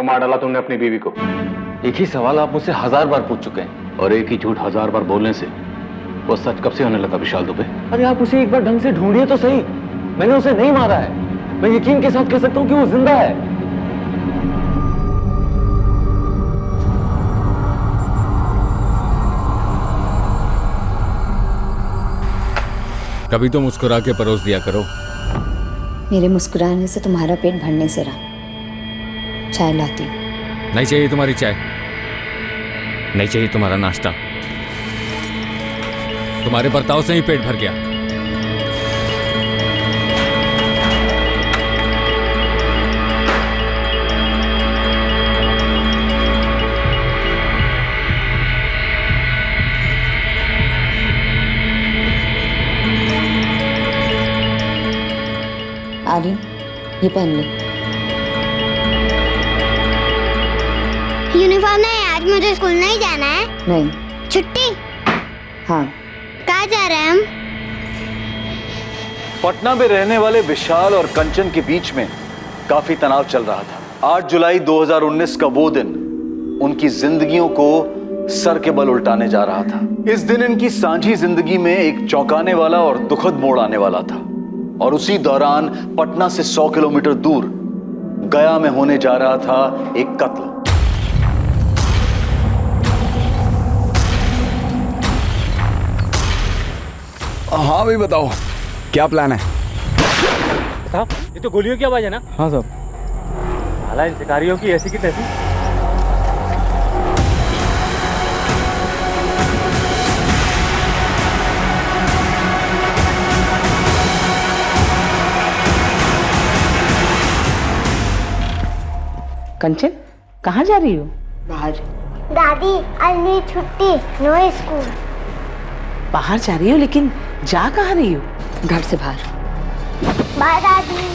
क्यों मार डाला तुमने अपनी बीवी को? एक ही सवाल आप मुझसे 1000 बार पूछ चुके हैं। और एक ही झूठ 1000 बार बोलने से वो सच कब से होने लगा विशाल दुबे? अरे आप उसे एक बार ढंग से ढूंढिए तो सही। मैंने उसे नहीं मारा है। मैं यकीन के साथ कह सकता हूँ कि वो जिंदा है। कभी तो मुस्कुरा के परोस दिया करो। मेरे मुस्कुराने से तुम्हारा पेट भरने से रहा। चाय लाती हूँ। नहीं चाहिए तुम्हारी चाय, नहीं चाहिए तुम्हारा नाश्ता। तुम्हारे बर्ताव से ही पेट भर गया। आर्यन, ये पहन ले। यूनिफॉर्म नहीं, आज मुझे स्कूल नहीं जाना है। नहीं। छुट्टी? हाँ। कहाँ जा रहे हैं हम? पटना में रहने वाले विशाल और कंचन के बीच में काफी तनाव चल रहा था। 8 जुलाई 2019 का वो दिन उनकी जिंदगियों को सर के बल उल्टाने जा रहा था। इस दिन इनकी सांझी जिंदगी में एक चौंकाने वाला और दुखद मोड़ आने वाला था। और उसी दौरान पटना से 100 किलोमीटर दूर गया में होने जा रहा था एक कत्ल। हाँ भाई बताओ, क्या प्लान है? साहब, ये तो गोलियों की आवाज है ना? हाँ साहब। साला इन शिकारियों की ऐसी की तैसी। कंचन, कहाँ जा रही हो? बाहर। दादी, आज मेरी छुट्टी, नो स्कूल। बाहर जा रही हो, लेकिन जा कहाँ रही हो? घर से बाहर। बाय दादी।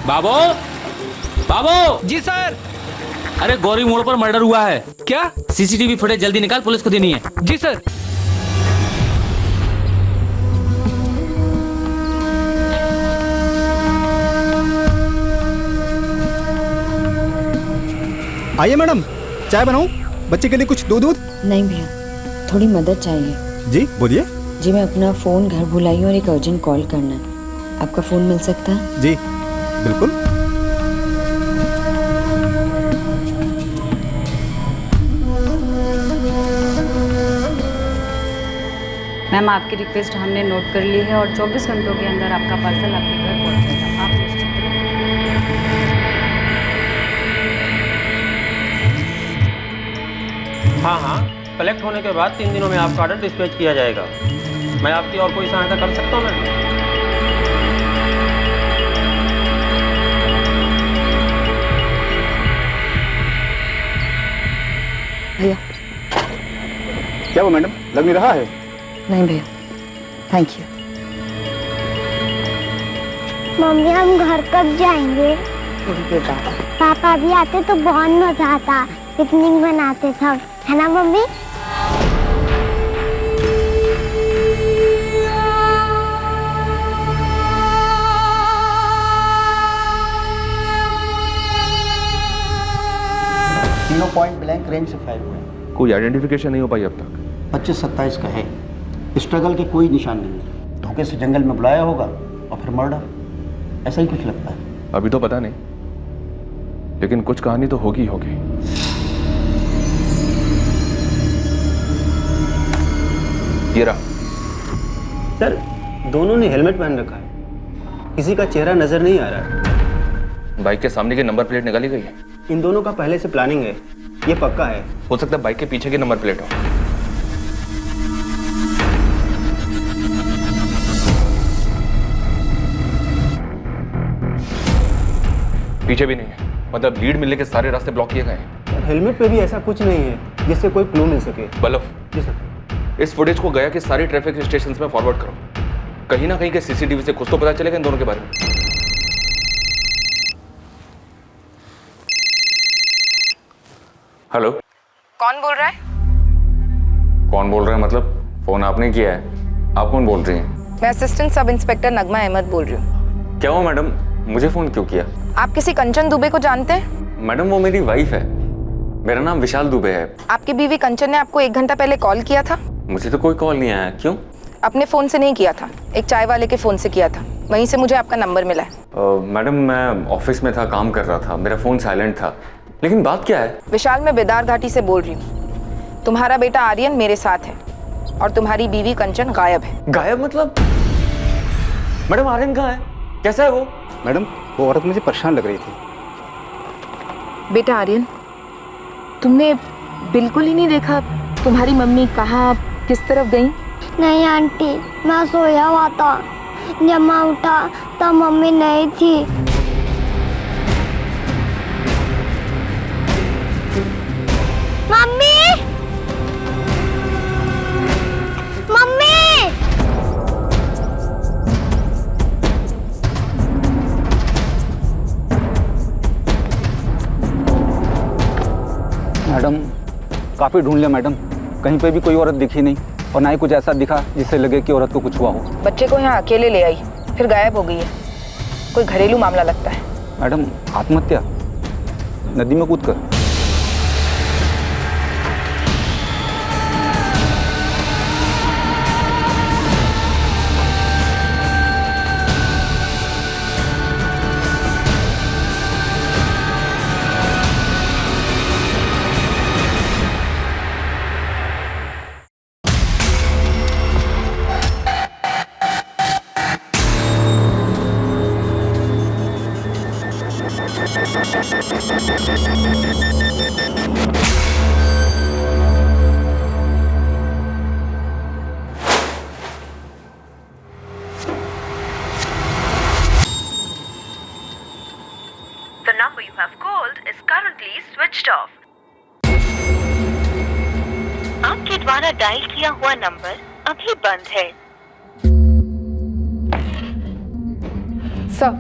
बाबू, बाबू। जी सर। अरे गौरी मोड़ पर मर्डर हुआ है। क्या? सीसीटीवी फुटेज जल्दी निकाल, पुलिस को देनी है। जी सर। आइए मैडम, चाय बनाऊं? बच्चे के लिए कुछ दूध? नहीं भैया, थोड़ी मदद चाहिए। जी बोलिए। जी मैं अपना फ़ोन घर भुलाई हूँ और एक अर्जेंट कॉल करना है। आपका फ़ोन मिल सकता है? जी बिल्कुल। मैम, आपकी रिक्वेस्ट हमने नोट कर ली है और 24 घंटों के अंदर आपका पार्सल आपके घर पहुंचेगा। आप निश्चिंत रहें। हाँ हाँ, कलेक्ट होने के बाद 3 दिनों में आपका ऑर्डर डिस्पैच किया जाएगा। मैं आपकी और कोई सहायता कर सकता हूँ मैम? भैया। क्या वो मैडम, लग नहीं रहा है? नहीं भैया, थैंक यू। मम्मी, हम घर कब जाएंगे? बेटा, पापा भी आते तो बहुत मजा आता, पिकनिक मनाते सब, है ना मम्मी? तीनों पॉइंट ब्लैंक रेंज से फायर हुए हैं। कोई आइडेंटिफिकेशन नहीं हो पाई अब तक। 25-27 का है। स्ट्रगल के कोई निशान नहीं है। धोखे से जंगल में बुलाया होगा और फिर मर्डर, ऐसा ही कुछ लगता है। अभी तो पता नहीं, लेकिन कुछ कहानी तो होगी होगी। ये रहा। सर, दोनों ने हेलमेट पहन रखा है। किसी का चेहरा नजर नहीं आ रहा है। बाइक के सामने की नंबर प्लेट निकाली गई है? इन दोनों का पहले से प्लानिंग है, ये पक्का है। हो सकता है बाइक के पीछे की नंबर प्लेट हो। पीछे भी नहीं है, मतलब लीड मिलने के सारे रास्ते ब्लॉक किए गए हैं। हेलमेट पे भी ऐसा कुछ नहीं है जिससे कोई क्लू मिल सके। बल्लभ, जी सर। इस फुटेज को गया के सारी ट्रैफिक स्टेशंस में फॉरवर्ड करो। कहीं ना कहीं के सीसीटीवी से कुछ तो पता चलेगा इन दोनों के बारे में। हेलो, कौन बोल रहा है? कौन बोल रहा है मतलब? फोन आपने किया है, आप कौन बोल रही हैं? मैं असिस्टेंट सब इंस्पेक्टर नगमा अहमद बोल रही हूँ। क्या हुआ मैडम, मुझे फोन क्यों किया? आप किसी कंचन दुबे को जानते हैं? मैडम वो मेरी वाइफ है, मेरा नाम विशाल दुबे है। आपकी बीवी कंचन ने आपको 1 घंटा पहले कॉल किया था? मुझे तो कोई कॉल नहीं आया। क्यों? अपने फोन से नहीं किया था, एक चाय वाले के फोन से किया था, वहीं से मुझे आपका नंबर मिला है। मैडम मैं ऑफिस में था, काम कर रहा था, मेरा फोन साइलेंट था। लेकिन बात क्या है? विशाल, मैं बेदार घाटी से बोल रही हूँ। तुम्हारा बेटा आर्यन मेरे साथ है और तुम्हारी बीवी कंचन गायब है। गायब मतलब? मैडम आर्यन कहाँ है, कैसा है वो? मैडम वो औरत मुझे परेशान लग रही थी। बेटा आर्यन, तुमने बिल्कुल ही नहीं देखा तुम्हारी मम्मी कहाँ किस तरफ गई? नहीं आंटी, मैं सोया हुआ था, जब मैं उठा तब मम्मी नहीं थी। Mummy, mummy! मैडम काफ़ी ढूंढ लिया मैडम, कहीं पे भी कोई औरत दिखी नहीं और ना ही कुछ ऐसा दिखा जिससे लगे कि औरत को कुछ हुआ हो। बच्चे को यहाँ अकेले ले आई, फिर गायब हो गई है। कोई घरेलू मामला लगता है। मैडम आत्महत्या, नदी में कूद कर। The number you have called is currently switched off. आपके द्वारा डायल किया हुआ नंबर अभी बंद है। सर,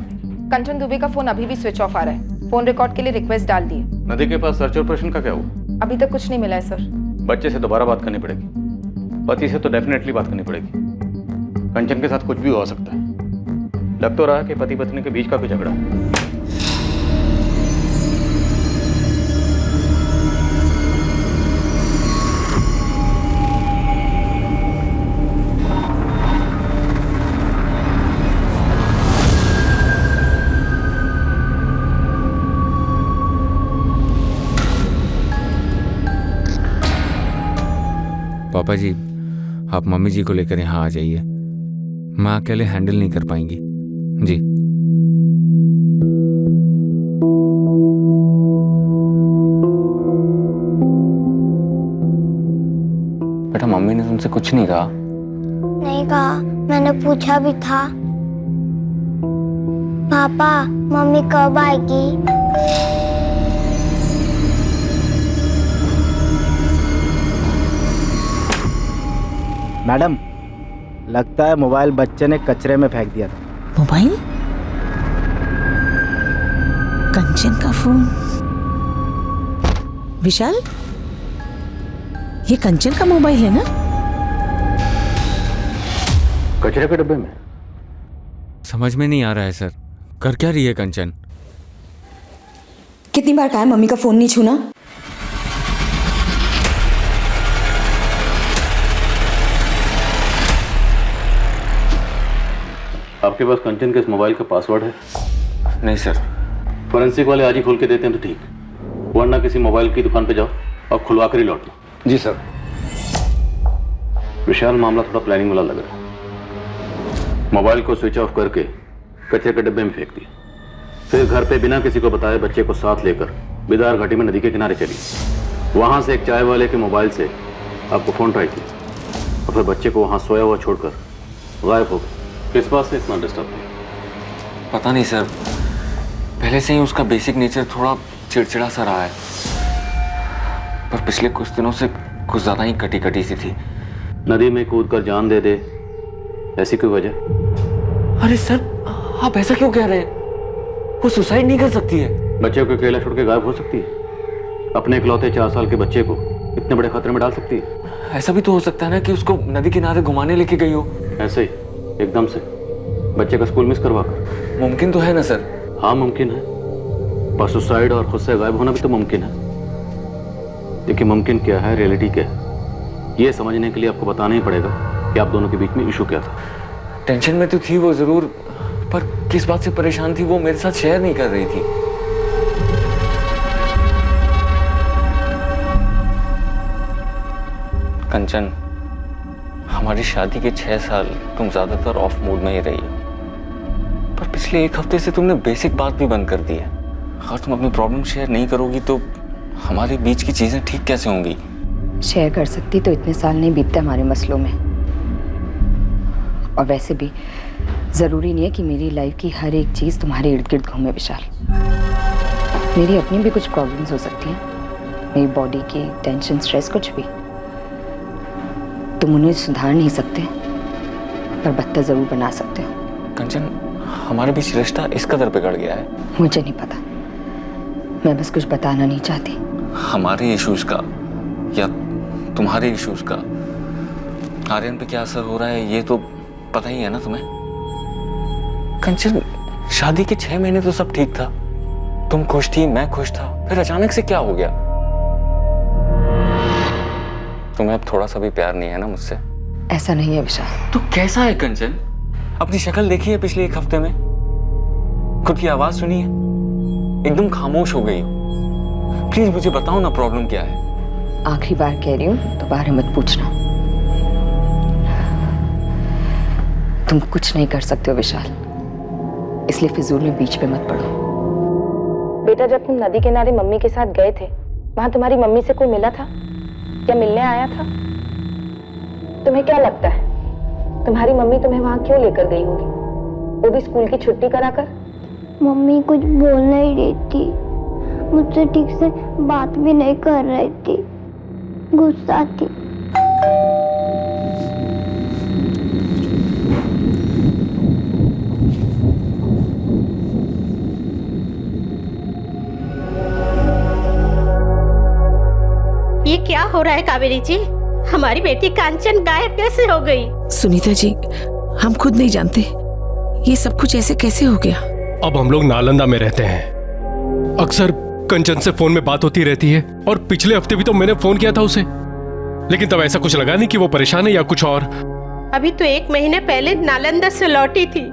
कंचन दुबे का फोन अभी भी स्विच ऑफ आ रहा है। फोन रिकॉर्ड के लिए रिक्वेस्ट डाल दिए। नदी के पास सर्च ऑपरेशन का क्या हुआ? अभी तक कुछ नहीं मिला है सर। बच्चे से दोबारा बात करनी पड़ेगी, पति से तो डेफिनेटली बात करनी पड़ेगी। कंचन के साथ कुछ भी हो सकता है। लग तो रहा है कि पति पत्नी के बीच का कोई झगड़ा है। पापा जी, आप मम्मी जी को लेकर यहाँ आ जाइए, मैं अकेले हैंडल नहीं कर पाएंगी। जी बेटा, मम्मी ने तुमसे कुछ नहीं कहा? नहीं कहा, मैंने पूछा भी था। पापा, मम्मी कब आएगी? मैडम लगता है मोबाइल बच्चे ने कचरे में फेंक दिया था। मोबाइल? कंचन का फोन? विशाल, ये कंचन का मोबाइल है ना? कचरे के डब्बे में? समझ में नहीं आ रहा है सर, कर क्या रही है कंचन? कितनी बार कहा है मम्मी का फोन नहीं छूना? आपके पास कंचन के इस मोबाइल का पासवर्ड है? नहीं सर। फोरेंसिक वाले आज ही खोल के देते हैं तो ठीक, वरना किसी मोबाइल की दुकान पे जाओ और खुलवा कर ही लौटना। जी सर। विशाल, मामला थोड़ा प्लानिंग वाला लग रहा है। मोबाइल को स्विच ऑफ करके कचरे के डब्बे में फेंक दिया। फिर घर पे बिना किसी को बताए बच्चे को साथ लेकर बिदार घाटी में नदी के किनारे चली। वहां से एक चाय वाले के मोबाइल से आपको फोन ट्राई की और फिर बच्चे को वहां सोया हुआ छोड़कर गायब हो गए। किस बात से इतना डिस्टर्ब थे? पता नहीं सर, पहले से ही उसका बेसिक नेचर थोड़ा चिड़चिड़ा सा रहा है, पर पिछले कुछ दिनों से कुछ ज़्यादा ही कटी कटी सी थी। नदी में कूद कर जान दे दे, ऐसी कोई वजह? अरे सर, आप ऐसा क्यों कह रहे हैं? वो सुसाइड नहीं कर सकती है। बच्चे को अकेला छोड़ के गायब हो सकती है? अपने इकलौते 4 साल के बच्चे को इतने बड़े खतरे में डाल सकती है? ऐसा भी तो हो सकता है ना कि उसको नदी किनारे घुमाने लेके गई हो। ऐसे ही एकदम से बच्चे का स्कूल मिस करवा कर? मुमकिन तो है ना सर? हाँ मुमकिन है, पर सुसाइड और खुद से गायब होना भी तो मुमकिन है। देखिए मुमकिन क्या है, रियलिटी क्या है, ये समझने के लिए आपको बताना ही पड़ेगा कि आप दोनों के बीच में इशू क्या था। टेंशन में तो थी वो जरूर, पर किस बात से परेशान थी वो मेरे साथ शेयर नहीं कर रही थी। कंचन, हमारी शादी के 6 साल तुम ज्यादातर ऑफ मूड में ही रही हो, पर पिछले 1 हफ्ते से तुमने बेसिक बात भी बंद कर दी है। अगर तुम अपनी प्रॉब्लम शेयर नहीं करोगी तो हमारे बीच की चीजें ठीक कैसे होंगी? शेयर कर सकती तो इतने साल नहीं बीतते हमारे मसलों में। और वैसे भी ज़रूरी नहीं है कि मेरी लाइफ की हर एक चीज़ तुम्हारे इर्द गिर्द घूमे विशाल। मेरी अपनी भी कुछ प्रॉब्लम्स हो सकती हैं, मेरी बॉडी की टेंशन, स्ट्रेस, कुछ भी। तुम उन्हें सुधार नहीं सकते, पर बदतर ज़रूर बना सकते हो। कंचन, हमारे बीच रिश्ता इस कदर बिगड़ गया है। मुझे नहीं पता, मैं बस कुछ बताना नहीं चाहती। हमारे इश्यूज का या तुम्हारे इश्यूज का आर्यन पे क्या असर हो रहा है ये तो पता ही है ना तुम्हें। कंचन, शादी के 6 महीने तो सब ठीक था, तुम खुश थी, मैं खुश था, फिर अचानक से क्या हो गया? तुम्हें अब थोड़ा सा भी प्यार नहीं है ना मुझसे? ऐसा नहीं है विशाल। तो कैसा है कंचन? अपनी शक्ल देखी है पिछले 1 हफ्ते में? खुद की आवाज सुनी है? एकदम खामोश हो गई हो। प्लीज मुझे बताओ ना प्रॉब्लम क्या है। आखिरी बार कह रही हूँ, दोबारा मत पूछना। तुम कुछ नहीं कर सकते हो विशाल, इसलिए फिजूल में बीच पे मत पड़ो। बेटा, जब तुम नदी किनारे मम्मी के साथ गए थे, वहां तुम्हारी मम्मी से कोई मिला था या मिलने आया था? तुम्हें क्या लगता है तुम्हारी मम्मी तुम्हें वहां क्यों लेकर गई होगी, वो भी स्कूल की छुट्टी कराकर? मम्मी कुछ बोल नहीं रही थी, मुझसे ठीक से बात भी नहीं कर रही थी, गुस्सा थी। ये क्या हो रहा है कावेरी जी? हमारी बेटी कांचन गायब कैसे हो गई? सुनीता जी, हम खुद नहीं जानते ये सब कुछ ऐसे कैसे हो गया। अब हम लोग नालंदा में रहते हैं, अक्सर कंचन से फोन में बात होती रहती है, और पिछले हफ्ते भी तो मैंने फोन किया था उसे, लेकिन तब ऐसा कुछ लगा नहीं कि वो परेशान है या कुछ और। अभी तो 1 महीने पहले नालंदा से लौटी थी,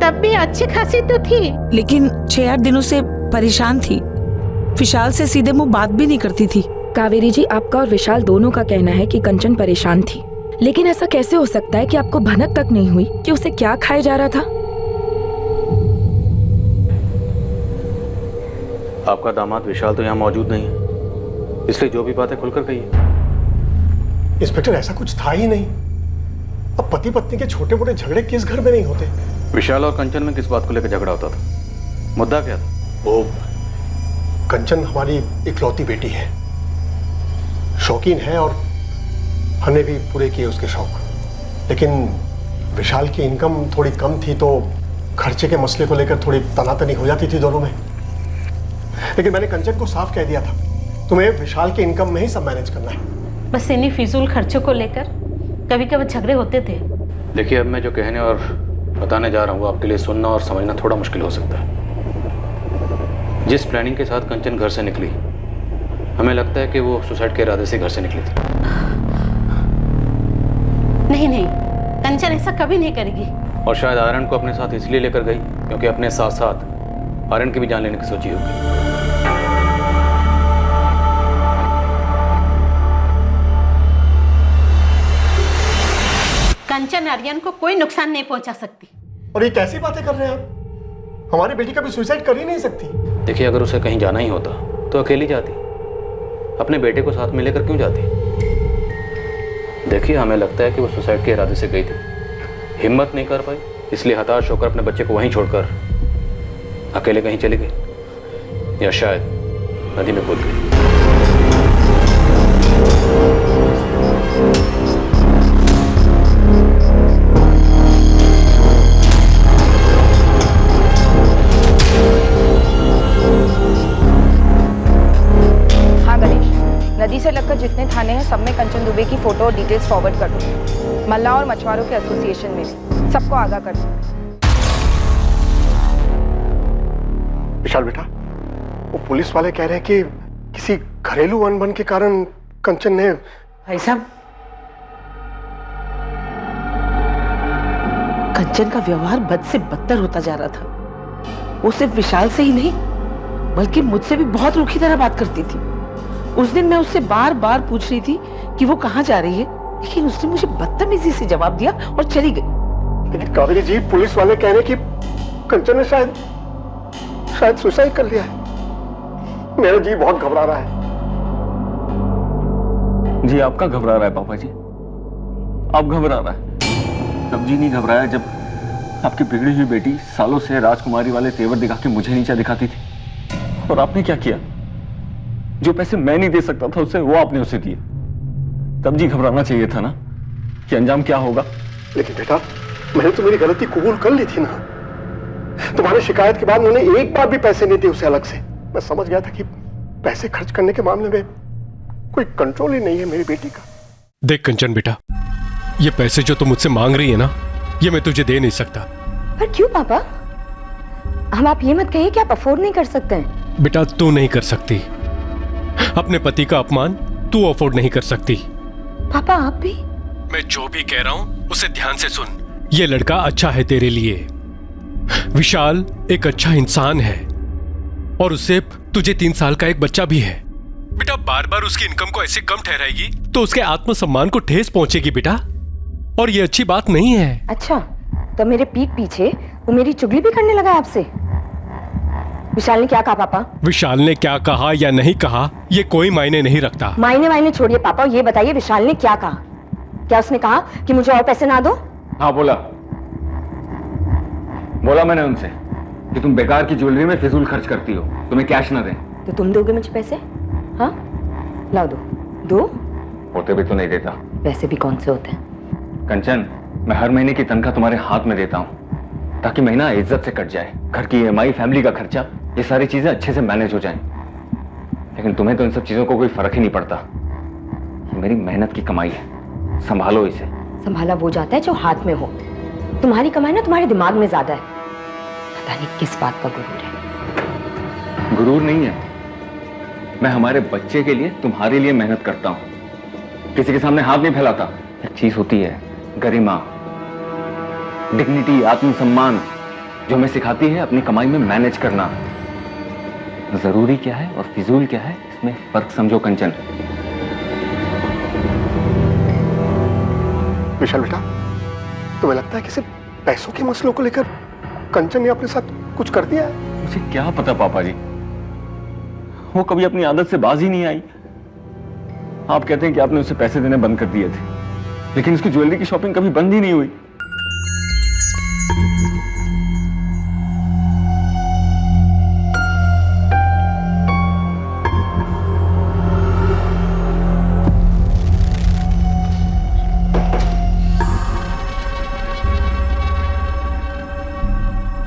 तब भी अच्छी खासी तो थी। लेकिन 6-8 दिनों से परेशान थी, विशाल से सीधे मुंह बात भी नहीं करती थी। कावेरी जी, आपका और विशाल दोनों का कहना है कि कंचन परेशान थी, लेकिन ऐसा कैसे हो सकता है कि आपको भनक तक नहीं हुई कि उसे क्या खाया जा रहा था? आपका दामाद विशाल तो यहाँ मौजूद नहीं है, इसलिए जो भी बातें खुलकर कहिए। इंस्पेक्टर, ऐसा कुछ था ही नहीं। अब पति पत्नी के छोटे मोटे झगड़े किस घर में नहीं होते? विशाल और कंचन में किस बात को लेकर झगड़ा होता था? मुद्दा क्या था? वो कंचन हमारी इकलौती बेटी है, शौकीन है, और हमने भी पूरे किए उसके शौक। लेकिन विशाल की इनकम थोड़ी कम थी, तो खर्चे के मसले को लेकर थोड़ी तनातनी हो जाती थी दोनों में। लेकिन मैंने कंचन को साफ कह दिया था, तुम्हें विशाल के इनकम में ही सब मैनेज करना है। बस इन्हीं फिजूल खर्चों को लेकर कभी कभी झगड़े होते थे। देखिए, अब मैं जो कहने और बताने जा रहा हूँ आपके लिए सुनना और समझना थोड़ा मुश्किल हो सकता है। जिस प्लानिंग के साथ कंचन घर से निकली, हमें लगता है कि वो सुसाइड के इरादे से घर से निकली थी। नहीं नहीं, कंचन ऐसा कभी नहीं करेगी। और शायद आर्यन को अपने साथ इसलिए लेकर गई क्योंकि अपने साथ साथ आर्यन की भी जान लेने की सोची होगी। कंचन आर्यन को कोई नुकसान नहीं पहुंचा सकती। और ये कैसी बातें कर रहे हैं आप? हमारी बेटी कभी सुसाइड कर ही नहीं सकती। देखिए, अगर उसे कहीं जाना ही होता तो अकेली जाती, अपने बेटे को साथ में लेकर क्यों जाती? देखिए, हमें लगता है कि वो सुसाइड के इरादे से गई थी, हिम्मत नहीं कर पाई, इसलिए हताश होकर अपने बच्चे को वहीं छोड़कर अकेले कहीं चली गई, या शायद नदी में कूद गई। हाँ गणेश, नदी से लगकर जितने थाने हैं सब में कंचन दुबे की फोटो और डिटेल्स फॉरवर्ड कर दो। मल्लाह और मछुआरों के एसोसिएशन में सबको आगाह कर दो। विशाल बेटा, वो पुलिस वाले कह रहे हैं कि किसी घरेलू अनबन के कारण कंचन ने। भाई साहब, कंचन का व्यवहार बद से बदतर होता जा रहा था। वो सिर्फ विशाल से ही नहीं बल्कि मुझसे भी बहुत रूखी तरह बात करती थी। उस दिन मैं उससे बार बार पूछ रही थी कि वो कहाँ जा रही है, लेकिन उसने मुझे बदतमीजी से जवाब दिया और चली गई। लेकिन कावेरी जी, पुलिस वाले कह रहे हैं कि कंचन ने शायद सुसाइड कर लिया है। मेरा जी बहुत घबरा रहा है। जी आपका घबरा रहा है पापा जी, आप घबरा रहा है। तब जी नहीं घबराया जब आपकी बिगड़ी हुई बेटी सालों से राजकुमारी वाले तेवर दिखा के मुझे नीचा दिखाती थी, और आपने क्या किया? जो पैसे मैं नहीं दे सकता था उससे वो आपने उसे दिए। तब जी घबराना चाहिए था ना कि अंजाम क्या होगा। लेकिन बेटा, मैंने तो मेरी गलती कबूल कर ली थी ना। तुम्हारी शिकायत के बाद उन्होंने एक बार भी पैसे नहीं दिए उसे अलग से। मैं समझ गया था कि पैसे खर्च करने के मामले में कोई कंट्रोल ही नहीं है मेरी बेटी का। देख कंचन बेटा, ये पैसे जो तुम मुझसे मांग रही है ना, ये मैं तुझे दे नहीं सकता। पर क्यों पापा? हम आप ये मत कहिए कि आप अफोर्ड नहीं कर सकते हैं। बेटा, तू नहीं कर सकती। अपने पति का अपमान तू अफोर्ड नहीं कर सकती। पापा आप भी? मैं जो भी कह रहा हूं उसे ध्यान से सुन। ये लड़का अच्छा है तेरे लिए। विशाल एक अच्छा इंसान है और उससे तुझे 3 साल का एक बच्चा भी है। बेटा, बार बार उसकी इनकम को ऐसे कम ठहराएगी तो उसके आत्मसम्मान को ठेस पहुंचेगी बेटा, और ये अच्छी बात नहीं है। अच्छा, तो मेरे पीठ पीछे वो मेरी चुगली भी करने लगा आपसे? विशाल ने क्या कहा पापा? विशाल ने क्या कहा या नहीं कहा ये कोई मायने नहीं रखता। मायने छोड़िए पापा, ये बताइए विशाल ने क्या कहा? क्या उसने कहा कि मुझे और पैसे ना दो? हाँ बोला मैंने उनसे कि तुम बेकार की ज्वेलरी में फिजूल खर्च करती हो, तुम्हें कैश ना दें। तो तुम दोगे मुझे पैसे? हाँ, लाओ दो। होते भी तो नहीं देता। वैसे भी कौन से होते हैं? कंचन, मैं हर महीने की तनख्वाह तुम्हारे हाथ में देता हूँ ताकि महीना इज्जत से कट जाए। घर की EMI, फैमिली का खर्चा, ये सारी चीजें अच्छे से मैनेज हो जाएं। लेकिन तुम्हें तो इन सब चीजों को कोई फर्क ही नहीं पड़ता। ये मेरी मेहनत की कमाई है, संभालो इसे। संभाला वो जाता है जो हाथ में हो। तुम्हारी कमाई ना तुम्हारे दिमाग में ज्यादा है। पता नहीं किस बात का गुरूर है। गुरूर नहीं है, मैं हमारे बच्चे के लिए, तुम्हारे लिए मेहनत करता हूँ, किसी के सामने हाथ नहीं फैलाता। एक चीज होती है गरिमा, डिग्निटी, आत्मसम्मान, जो हमें सिखाती है अपनी कमाई में मैनेज करना। जरूरी क्या है और फिजूल क्या है, इसमें फर्क समझो कंचन। विशाल बेटा, तुम्हें लगता है कि सिर्फ पैसों के मसलों को लेकर कंचन ने अपने साथ कुछ कर दिया है? मुझे क्या पता पापा जी, वो कभी अपनी आदत से बाज ही नहीं आई। आप कहते हैं कि आपने उसे पैसे देने बंद कर दिए थे, लेकिन उसकी ज्वेलरी की शॉपिंग कभी बंद ही नहीं हुई।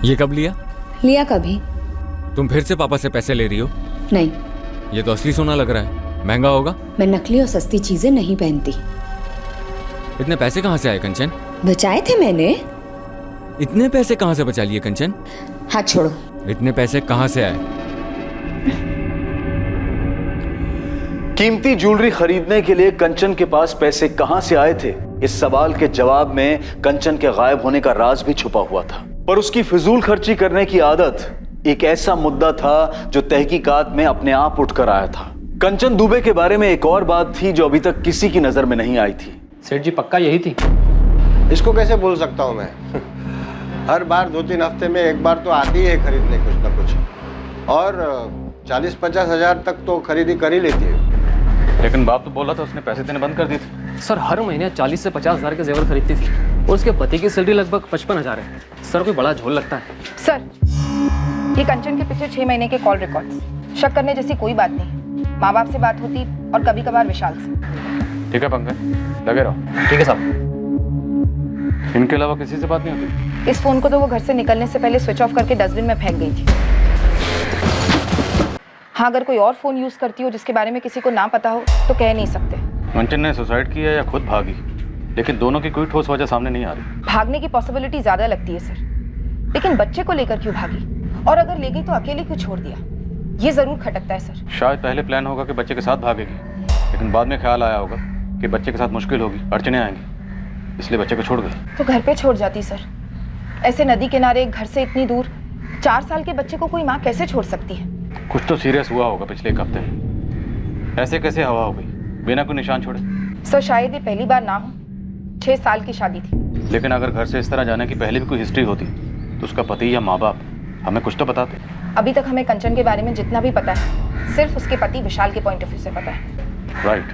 ये कब लिया? लिया कभी? तुम फिर से पापा से पैसे ले रही हो? नहीं। ये तो असली सोना लग रहा है, महंगा होगा। मैं नकली और सस्ती चीजें नहीं पहनती। इतने पैसे कहाँ से आए कंचन? बचाए थे मैंने। इतने पैसे कहाँ से बचा लिए कंचन? हाथ छोड़ो। इतने पैसे कहाँ से आए? कीमती ज्वेलरी खरीदने के लिए कंचन के पास पैसे कहां से आए थे, इस सवाल के जवाब में कंचन के गायब होने का राज भी छुपा हुआ था। पर उसकी फिजूल खर्ची करने की आदत एक ऐसा मुद्दा था जो तहकीकात में अपने आप उठकर आया था। कंचन दुबे के बारे में एक और बात थी जो अभी तक किसी की नजर में नहीं आई थी। सेठ जी, पक्का यही थी? इसको कैसे बोल सकता हूं मैं? हर बार 2-3 हफ्ते में एक बार तो आती है खरीदने कुछ ना कुछ, और 40-50 हज़ार तक तो खरीदी कर ही लेती है। लेकिन बाप तो बोला था उसने पैसे देने बंद कर दिए थे। सर हर महीने 40 से 50 हज़ार के जेवर खरीदती थी और उसके पति की सैलरी लगभग 55,000 है। सर कोई बड़ा झोल लगता है। सर ये कंचन के पिछले 6 महीने के कॉल रिकॉर्ड्स, शक करने जैसी कोई बात नहीं। माँ बाप से बात होती और कभी कभार विशाल से। ठीक है पंकज, लगे रहो। ठीक है साहब। इनके अलावा किसी से बात नहीं होती? इस फोन को तो वो घर से निकलने से पहले स्विच ऑफ करके डस्टबिन में फेंक गई थी। हाँ, अगर कोई और फोन यूज करती हो जिसके बारे में किसी को ना पता हो तो कह नहीं सकते। कंचन ने सुसाइड किया या खुद भागी, लेकिन दोनों की कोई ठोस वजह सामने नहीं आ रही। भागने की पॉसिबिलिटी ज्यादा लगती है सर, लेकिन बच्चे को लेकर क्यों भागी, और अगर ले गई तो अकेले क्यों छोड़ दिया, ये जरूर खटकता है सर। शायद पहले प्लान होगा कि बच्चे के साथ भागेगी, लेकिन बाद में ख्याल आया होगा कि बच्चे के साथ मुश्किल होगी, अड़चने आएंगी, इसलिए बच्चे को छोड़ गई। तो घर पे छोड़ जाती सर। ऐसे नदी किनारे घर से इतनी दूर 4 साल के बच्चे को कोई माँ कैसे छोड़ सकती है? कुछ तो सीरियस हुआ होगा पिछले 1 हफ्ते में। ऐसे कैसे हवा हो गई बिना कोई निशान छोड़े? सर शायद ये पहली बार ना हो, 6 साल की शादी थी। लेकिन अगर घर से इस तरह जाने की पहले भी कोई हिस्ट्री होती तो उसका पति या माँ बाप हमें कुछ तो बताते। अभी तक हमें कंचन के बारे में जितना भी पता है सिर्फ उसके पति विशाल के पॉइंट ऑफ व्यू से पता है। राइट,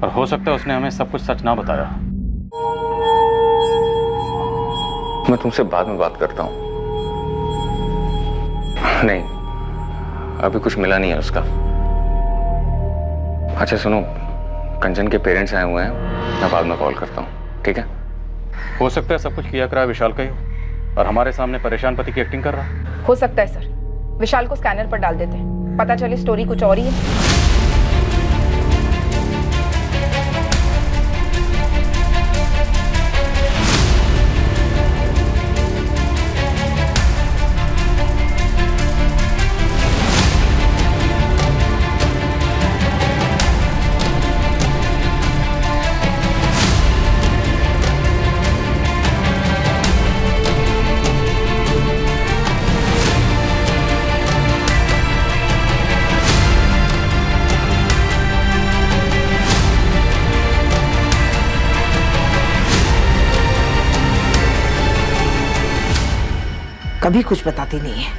और हो सकता है उसने हमें सब कुछ सच ना बताया। मैं तुमसे बाद में बात करता हूँ। नहीं, अभी कुछ मिला नहीं है उसका। अच्छा सुनो, कंचन के पेरेंट्स आए हुए हैं, मैं बाद में कॉल करता हूँ, ठीक है? हो सकता है सब कुछ किया करा विशाल का ही हो और हमारे सामने परेशान पति की एक्टिंग कर रहा। हो सकता है सर, विशाल को स्कैनर पर डाल देते हैं, पता चले स्टोरी कुछ और ही है। कभी कुछ बताती नहीं है,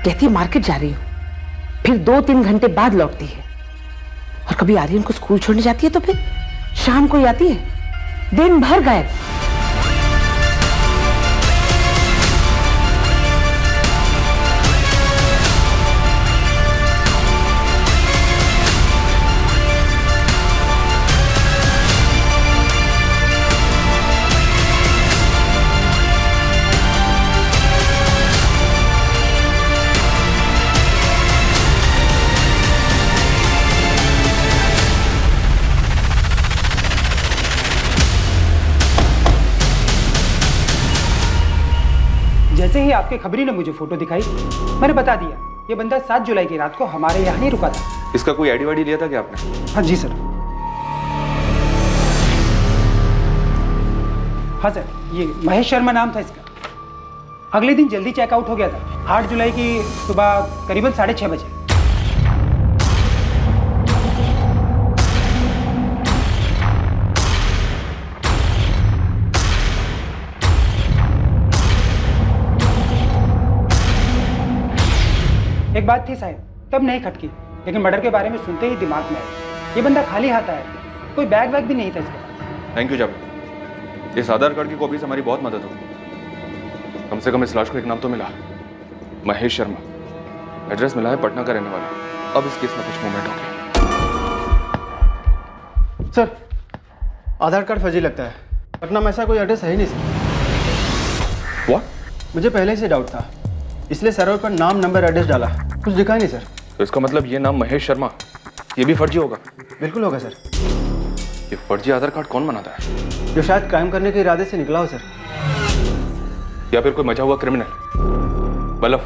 कहती है मार्केट जा रही हूँ, फिर 2-3 घंटे बाद लौटती है। और कभी आर्यन को स्कूल छोड़ने जाती है तो फिर शाम को ही आती है, दिन भर गायब। जैसे ही आपके खबरी ने मुझे फोटो दिखाई, मैंने बता दिया ये बंदा 7 जुलाई की रात को हमारे यहाँ ही रुका था। इसका कोई आईडी वाईडी लिया था क्या आपने? हाँ जी सर। हाँ सर, ये महेश शर्मा नाम था इसका। अगले दिन जल्दी चेकआउट हो गया था, 8 जुलाई की सुबह करीबन 6:30 बजे। एक बात थी साहब, तब नहीं खटकी, लेकिन मर्डर के बारे में सुनते ही दिमाग में आया। ये बंदा खाली हाथ आया, कोई बैग वैग भी नहीं था इसके पास। थैंक यू जावेद, इस आधार कार्ड की कॉपी से हमारी बहुत मदद होगी। कम से कम इस लाश को एक नाम तो मिला, महेश शर्मा। एड्रेस मिला है पटना का रहने वाला। अब इस केस में कुछ मूवमेंट हो गया। सर आधार कार्ड फर्जी लगता है, पटना में ऐसा कोई एड्रेस है ही नहीं सर। व्हाट? मुझे पहले से डाउट था, इसलिए सर्वर पर नाम नंबर एड्रेस डाला, कुछ दिखा ही नहीं सर। तो इसका मतलब ये नाम महेश शर्मा, ये भी फर्जी होगा? बिल्कुल होगा सर। ये फर्जी आधार कार्ड कौन बनाता है? जो शायद क्राइम करने के इरादे से निकला हो सर, या फिर कोई मचा हुआ क्रिमिनल। बल्लभ,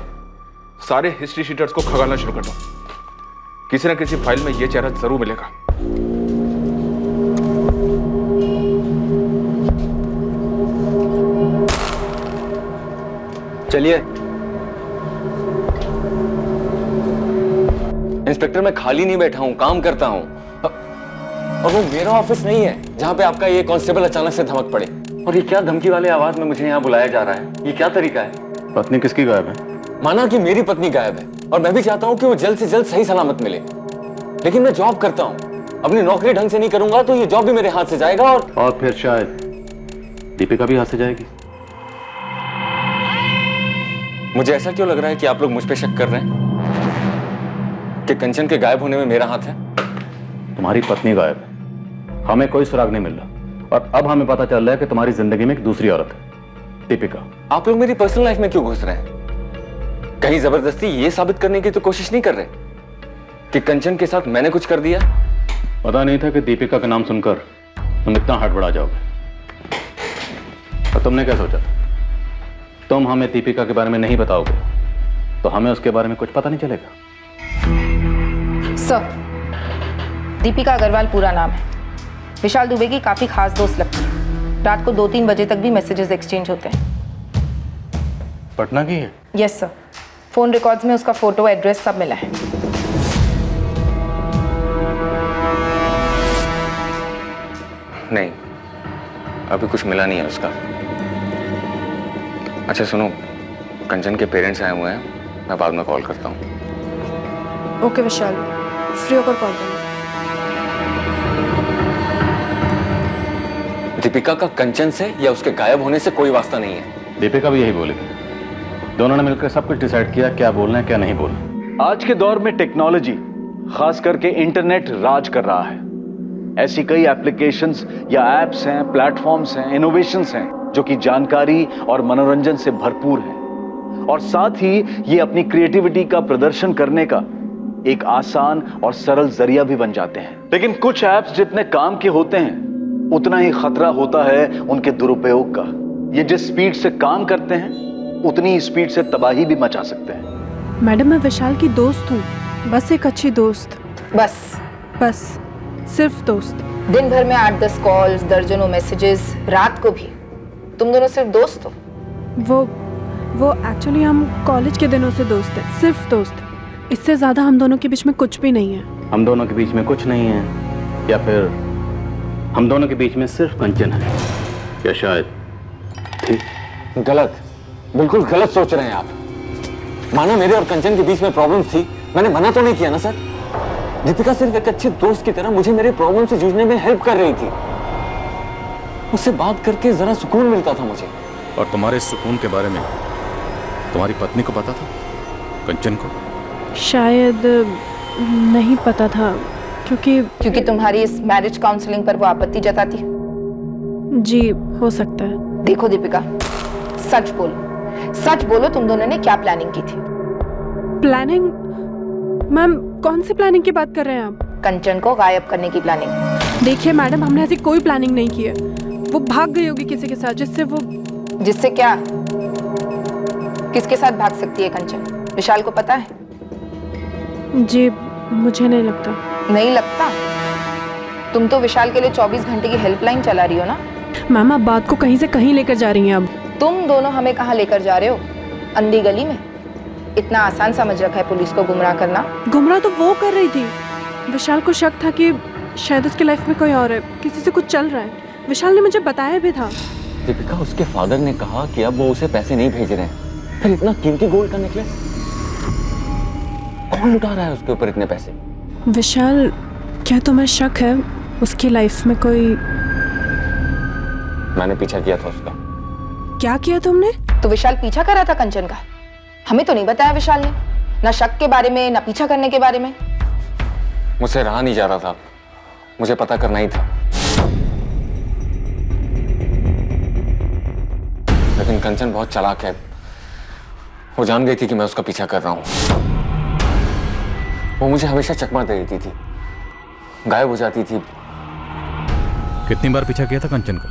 सारे हिस्ट्री शीटर्स को खगालना शुरू कर दो, किसी ना किसी फाइल में ये चेहरा जरूर मिलेगा। चलिए। इंस्पेक्टर, मैं खाली नहीं बैठा हूं, काम करता हूं। और वो मेरा ऑफिस नहीं है जहां पे आपका ये कांस्टेबल अचानक से धमक पड़े। और ये क्या धमकी वाले आवाज में मुझे यहाँ बुलाया जा रहा है? ये क्या तरीका है? पत्नी किसकी गायब है? माना कि मेरी पत्नी गायब है और मैं भी चाहता हूँ कि वो जल्द से जल्द सही सलामत मिले, लेकिन मैं जॉब करता हूँ, अपनी नौकरी ढंग से नहीं करूंगा तो ये जॉब भी मेरे हाथ से जाएगा और फिर शायद दीपिका भी हाथ से जाएगी। मुझे ऐसा क्यों लग रहा है कि आप लोग मुझ पे शक कर रहे हैं कि कंचन के गायब होने में मेरा हाथ है? तुम्हारी पत्नी गायब है, हमें कोई सुराग नहीं मिल रहा और अब हमें पता चल रहा है कि तुम्हारी जिंदगी में एक दूसरी औरत है, दीपिका। आप लोग मेरी पर्सनल लाइफ में क्यों घुस रहे हैं? कहीं जबरदस्ती ये साबित करने की तो कोशिश नहीं कर रहे कि कंचन के साथ मैंने कुछ कर दिया? पता नहीं था कि दीपिका का नाम सुनकर तुम इतना हड़बड़ा जाओगे। और तुमने क्या सोचा? तुम हमें दीपिका के बारे में नहीं बताओगे तो हमें उसके बारे में कुछ पता नहीं चलेगा। सर, दीपिका अग्रवाल पूरा नाम है। विशाल दुबे की काफी खास दोस्त लगती है। रात को 2-3 बजे तक भी मैसेजेस एक्सचेंज होते हैं। पटना की है? यस सर, फोन रिकॉर्ड्स में उसका फोटो, एड्रेस सब मिला है। नहीं, अभी कुछ मिला नहीं है उसका। अच्छा सुनो, कंचन के पेरेंट्स आए हुए हैं, मैं बाद में कॉल करता हूँ। ओके विशाल, फ्री होकर कॉल करना। दीपिका का कंचन से या उसके गायब होने से कोई वास्ता नहीं है। दीपिका भी यही बोलेगी। दोनों ने मिलकर सब कुछ डिसाइड किया क्या बोलना है क्या नहीं बोलना। आज के दौर में टेक्नोलॉजी, खास करके इंटरनेट राज कर रहा है। ऐसी कई एप्लीकेशंस या एप्स हैं, प्लेटफॉर्म्स हैं, इनोवेशंस हैं जो कि जानकारी और मनोरंजन से भरपूर हैं और साथ ही ये अपनी क्रिएटिविटी का प्रदर्शन करने का एक आसान और सरल जरिया भी बन जाते हैं। लेकिन कुछ ऐप्स जितने काम के होते हैं उतना ही खतरा होता है उनके दुरुपयोग का। ये जिस स्पीड से काम करते हैं उतनी ही स्पीड से तबाही भी मचा सकते हैं। मैडम, मैं विशाल की दोस्त हूँ, बस एक अच्छी दोस्त। बस सिर्फ दोस्त। दिन भर में 8-10 कॉल्स, दर्जनों मैसेजेस, रात को भी। तुम दोनों सिर्फ दोस्त हो? वो एक्चुअली हम कॉलेज के दिनों से दोस्त हैं, सिर्फ दोस्त। इससे ज्यादा हम दोनों के बीच में कुछ भी नहीं है। हम दोनों के बीच में कुछ नहीं है या फिर हम दोनों के बीच में सिर्फ कंचन है या शायद ठीक? गलत, बिल्कुल गलत सोच रहे हैं आप। माना मेरे और कंचन के बीच में प्रॉब्लम्स थी, मैंने मना तो नहीं किया ना सर। दीपिका सिर्फ एक अच्छे दोस्त की तरह मुझे मेरे प्रॉब्लम से जूझने में हेल्प कर रही थी। उससे बात करके जरा सुकून मिलता था मुझे। और तुम्हारे सुकून के बारे में तुम्हारी पत्नी को पता था? कंचन को? शायद नहीं पता था, क्योंकि तुम्हारी इस मैरिज काउंसलिंग पर वो आपत्ति जताती। जी हो सकता है। देखो दीपिका, सच बोलो तुम दोनों ने क्या प्लानिंग की थी? प्लानिंग? मैम, कौन सी प्लानिंग की बात कर रहे हैं आप? कंचन को गायब करने की प्लानिंग। देखिए मैडम, हमने ऐसी कोई प्लानिंग नहीं की है। वो भाग गई होगी किसी के साथ, जिससे क्या? किसके साथ भाग सकती है कंचन? विशाल को पता है? जी मुझे नहीं लगता। नहीं लगता? तुम तो विशाल के लिए 24 घंटे की हेल्पलाइन चला रही हो ना? मैम, आप बात को कहीं से कहीं लेकर जा रही हैं। अब तुम दोनों हमें कहाँ लेकर जा रहे हो? अंधी गली में? इतना आसान समझ रखा है पुलिस को गुमराह करना? गुमराह तो वो कर रही थी। विशाल को शक था कि शायद उसकी लाइफ में कोई और है, किसी से कुछ चल रहा है। विशाल ने मुझे बताया भी था। दीपिका, उसके फादर ने कहा कि अब वो उसे पैसे नहीं भेज रहे हैं। फिर इतना कीमती गोल्ड का नेकलेस कौन लुटा रहा है उसके ऊपर इतने पैसे? विशाल, क्या तुम्हें शक है उसकी लाइफ में कोई? मैंने पीछा किया था उसका। क्या किया तुमने? तो विशाल पीछा कर रहा था कंचन का। हमें तो नहीं बताया विशाल ने, ना शक के बारे में ना पीछा करने के बारे में। मुझसे रहा नहीं जा रहा था, मुझे पता करना ही था। लेकिन कंचन बहुत चालाक है, वो जान गई थी कि मैं उसका पीछा कर रहा हूं। वो मुझे हमेशा चकमा दे देती थी, गायब हो जाती थी। कितनी बार पीछा किया था कंचन का?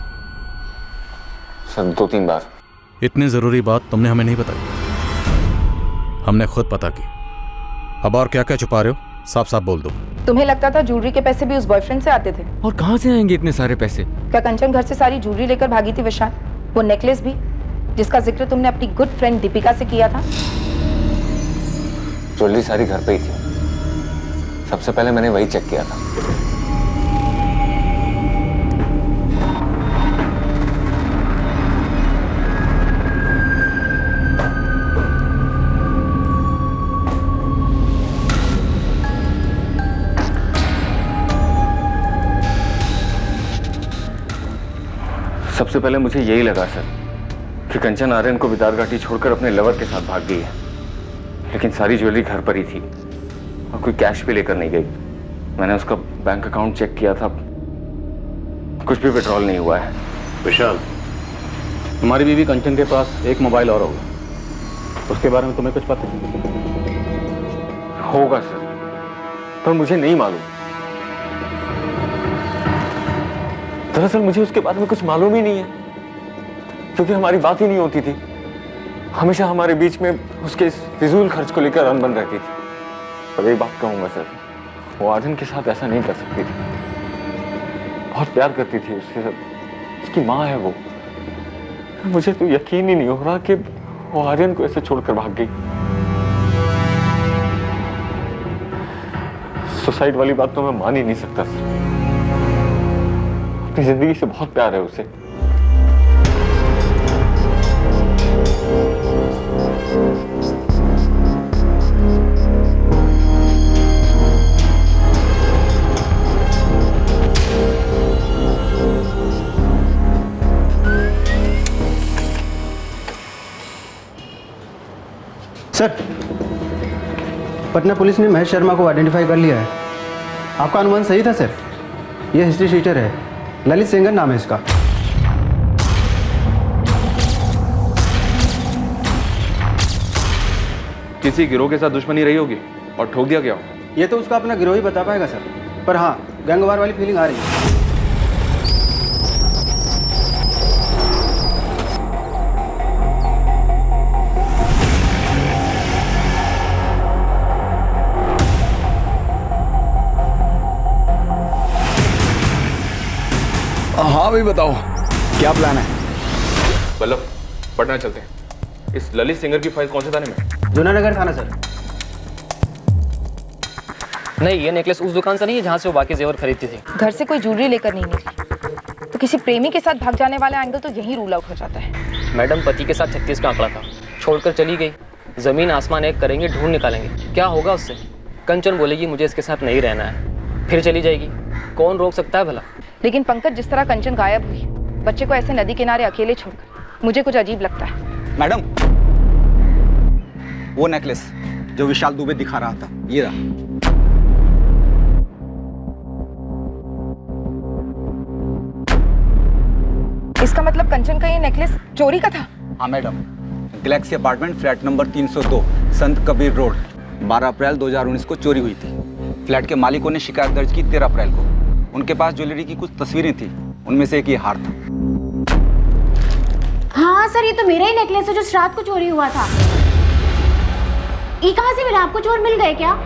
सर 2-3 बार। इतनी जरूरी बात तुमने हमें नहीं बताई, हमने खुद पता की। अब और क्या क्या छुपा रहे हो? साफ साफ बोल दो। तुम्हें लगता था ज्वेलरी के पैसे भी उस बॉयफ्रेंड से आते थे? और कहां से आएंगे इतने सारे पैसे? क्या कंचन घर से सारी ज्वेलरी लेकर भागी थी विशाल? वो नेकलेस भी, जिसका जिक्र तुमने अपनी गुड फ्रेंड दीपिका से किया था? ज्वेलरी सारी घर पे ही थी। सबसे पहले मैंने वही चेक किया था। सबसे पहले मुझे यही लगा सर कि कंचन आर्यन को बिदार घाटी छोड़कर अपने लवर के साथ भाग गई है, लेकिन सारी ज्वेलरी घर पर ही थी और कोई कैश भी लेकर नहीं गई। मैंने उसका बैंक अकाउंट चेक किया था, कुछ भी विड्रॉल नहीं हुआ है। विशाल, तुम्हारी बीवी कंचन के पास एक मोबाइल और होगा, उसके बारे में तुम्हें कुछ पता होगा सर, पर मुझे नहीं मालूम। दरअसल मुझे उसके बारे में कुछ मालूम ही नहीं है, क्योंकि हमारी बात ही नहीं होती थी। हमेशा हमारे बीच में उसके इस फिजूल खर्च को लेकर अनबन रहती थी। अब एक बात कहूंगा सर, वो आर्यन के साथ ऐसा नहीं कर सकती थी। बहुत प्यार करती थी उसके साथ, उसकी माँ है वो। मुझे तो यकीन ही नहीं हो रहा कि वो आर्यन को ऐसे छोड़कर भाग गई। सुसाइड वाली बात तो मैं मान ही नहीं सकता सर। अपनी जिंदगी से बहुत प्यार है उसे। सर, पटना पुलिस ने महेश शर्मा को आइडेंटिफाई कर लिया है। आपका अनुमान सही था सर, ये हिस्ट्री शीटर है, ललित सेंगर नाम है इसका। किसी गिरोह के साथ दुश्मनी रही होगी और ठोक दिया गया हो। ये तो उसका अपना गिरोह ही बता पाएगा सर, पर हाँ गैंगवार वाली फीलिंग आ रही है। हाँ भाई बताओ, क्या प्लान है? बल्लभ, पटना चलते हैं। इस ललित सिंगर की फाइल कौन से थाने में? जूनानगर थाना सर। नहीं, ये नेकलेस उस दुकान से नहीं है जहाँ से वो बाकी जेवर खरीदती थी। घर से कोई ज्वेलरी लेकर नहीं निकली तो किसी प्रेमी के साथ भाग जाने वाला एंगल तो यही रूल आउट हो जाता है। मैडम, पति के साथ 36 का आंकड़ा था, छोड़कर चली गई। जमीन आसमान एक करेंगे, ढूंढ निकालेंगे, क्या होगा उससे? कंचन बोलेगी मुझे इसके साथ नहीं रहना है, फिर चली जाएगी। कौन रोक सकता है भला? लेकिन पंकज, जिस तरह कंचन गायब हुई, बच्चे को ऐसे नदी किनारे अकेले छोड़कर, मुझे कुछ अजीब लगता है। मैडम, वो नेकलेस जो विशाल दुबे दिखा रहा था, ये रहा। इसका मतलब कंचन का ये नेकलेस चोरी का था? हाँ madam, Galaxy apartment flat number 302 संत कबीर रोड 12 अप्रैल 2019 को चोरी हुई थी। फ्लैट के मालिकों ने शिकायत दर्ज की 13 अप्रैल को। उनके पास ज्वेलरी की कुछ तस्वीरें थी, उनमें से एक ये हार था। हाँ सर, ये तो मेरा ही नेकलेस है जो रात को चोरी हुआ था। ये कहाँ से मिला आपको? चोर मिल गए क्या?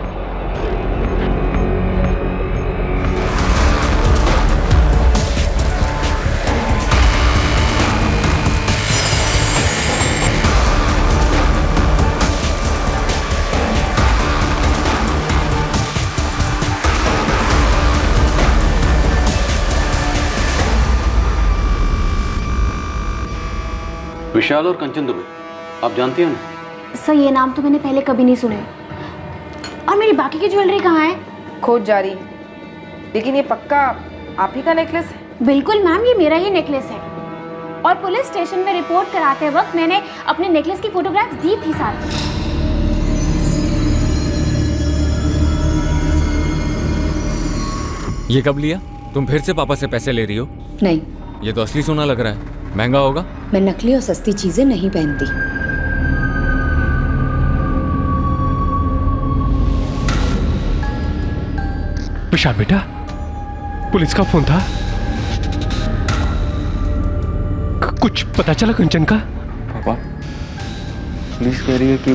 विशाल और कंचन दुबे, आप जानती हैं ना? सर, ये नाम तो मैंने पहले कभी नहीं सुने। और मेरी बाकी की ज्वेलरी कहाँ है? खोज जारी, लेकिन ये पक्का आप ही का नेकलेस है? बिल्कुल मैम, ये मेरा ही नेकलेस है। और पुलिस स्टेशन में रिपोर्ट कराते वक्त मैंने अपने नेकलेस की फोटोग्राफ्स दी थी साथ। ये कब लिया? तुम फिर से पापा से पैसे ले रही हो? नहीं, ये तो असली सोना लग रहा है, महंगा होगा। मैं नकली और सस्ती चीजें नहीं पहनती। विशाल बेटा, पुलिस का फोन था, कुछ पता चला कंचन का? पापा, पुलिस कह रही है कि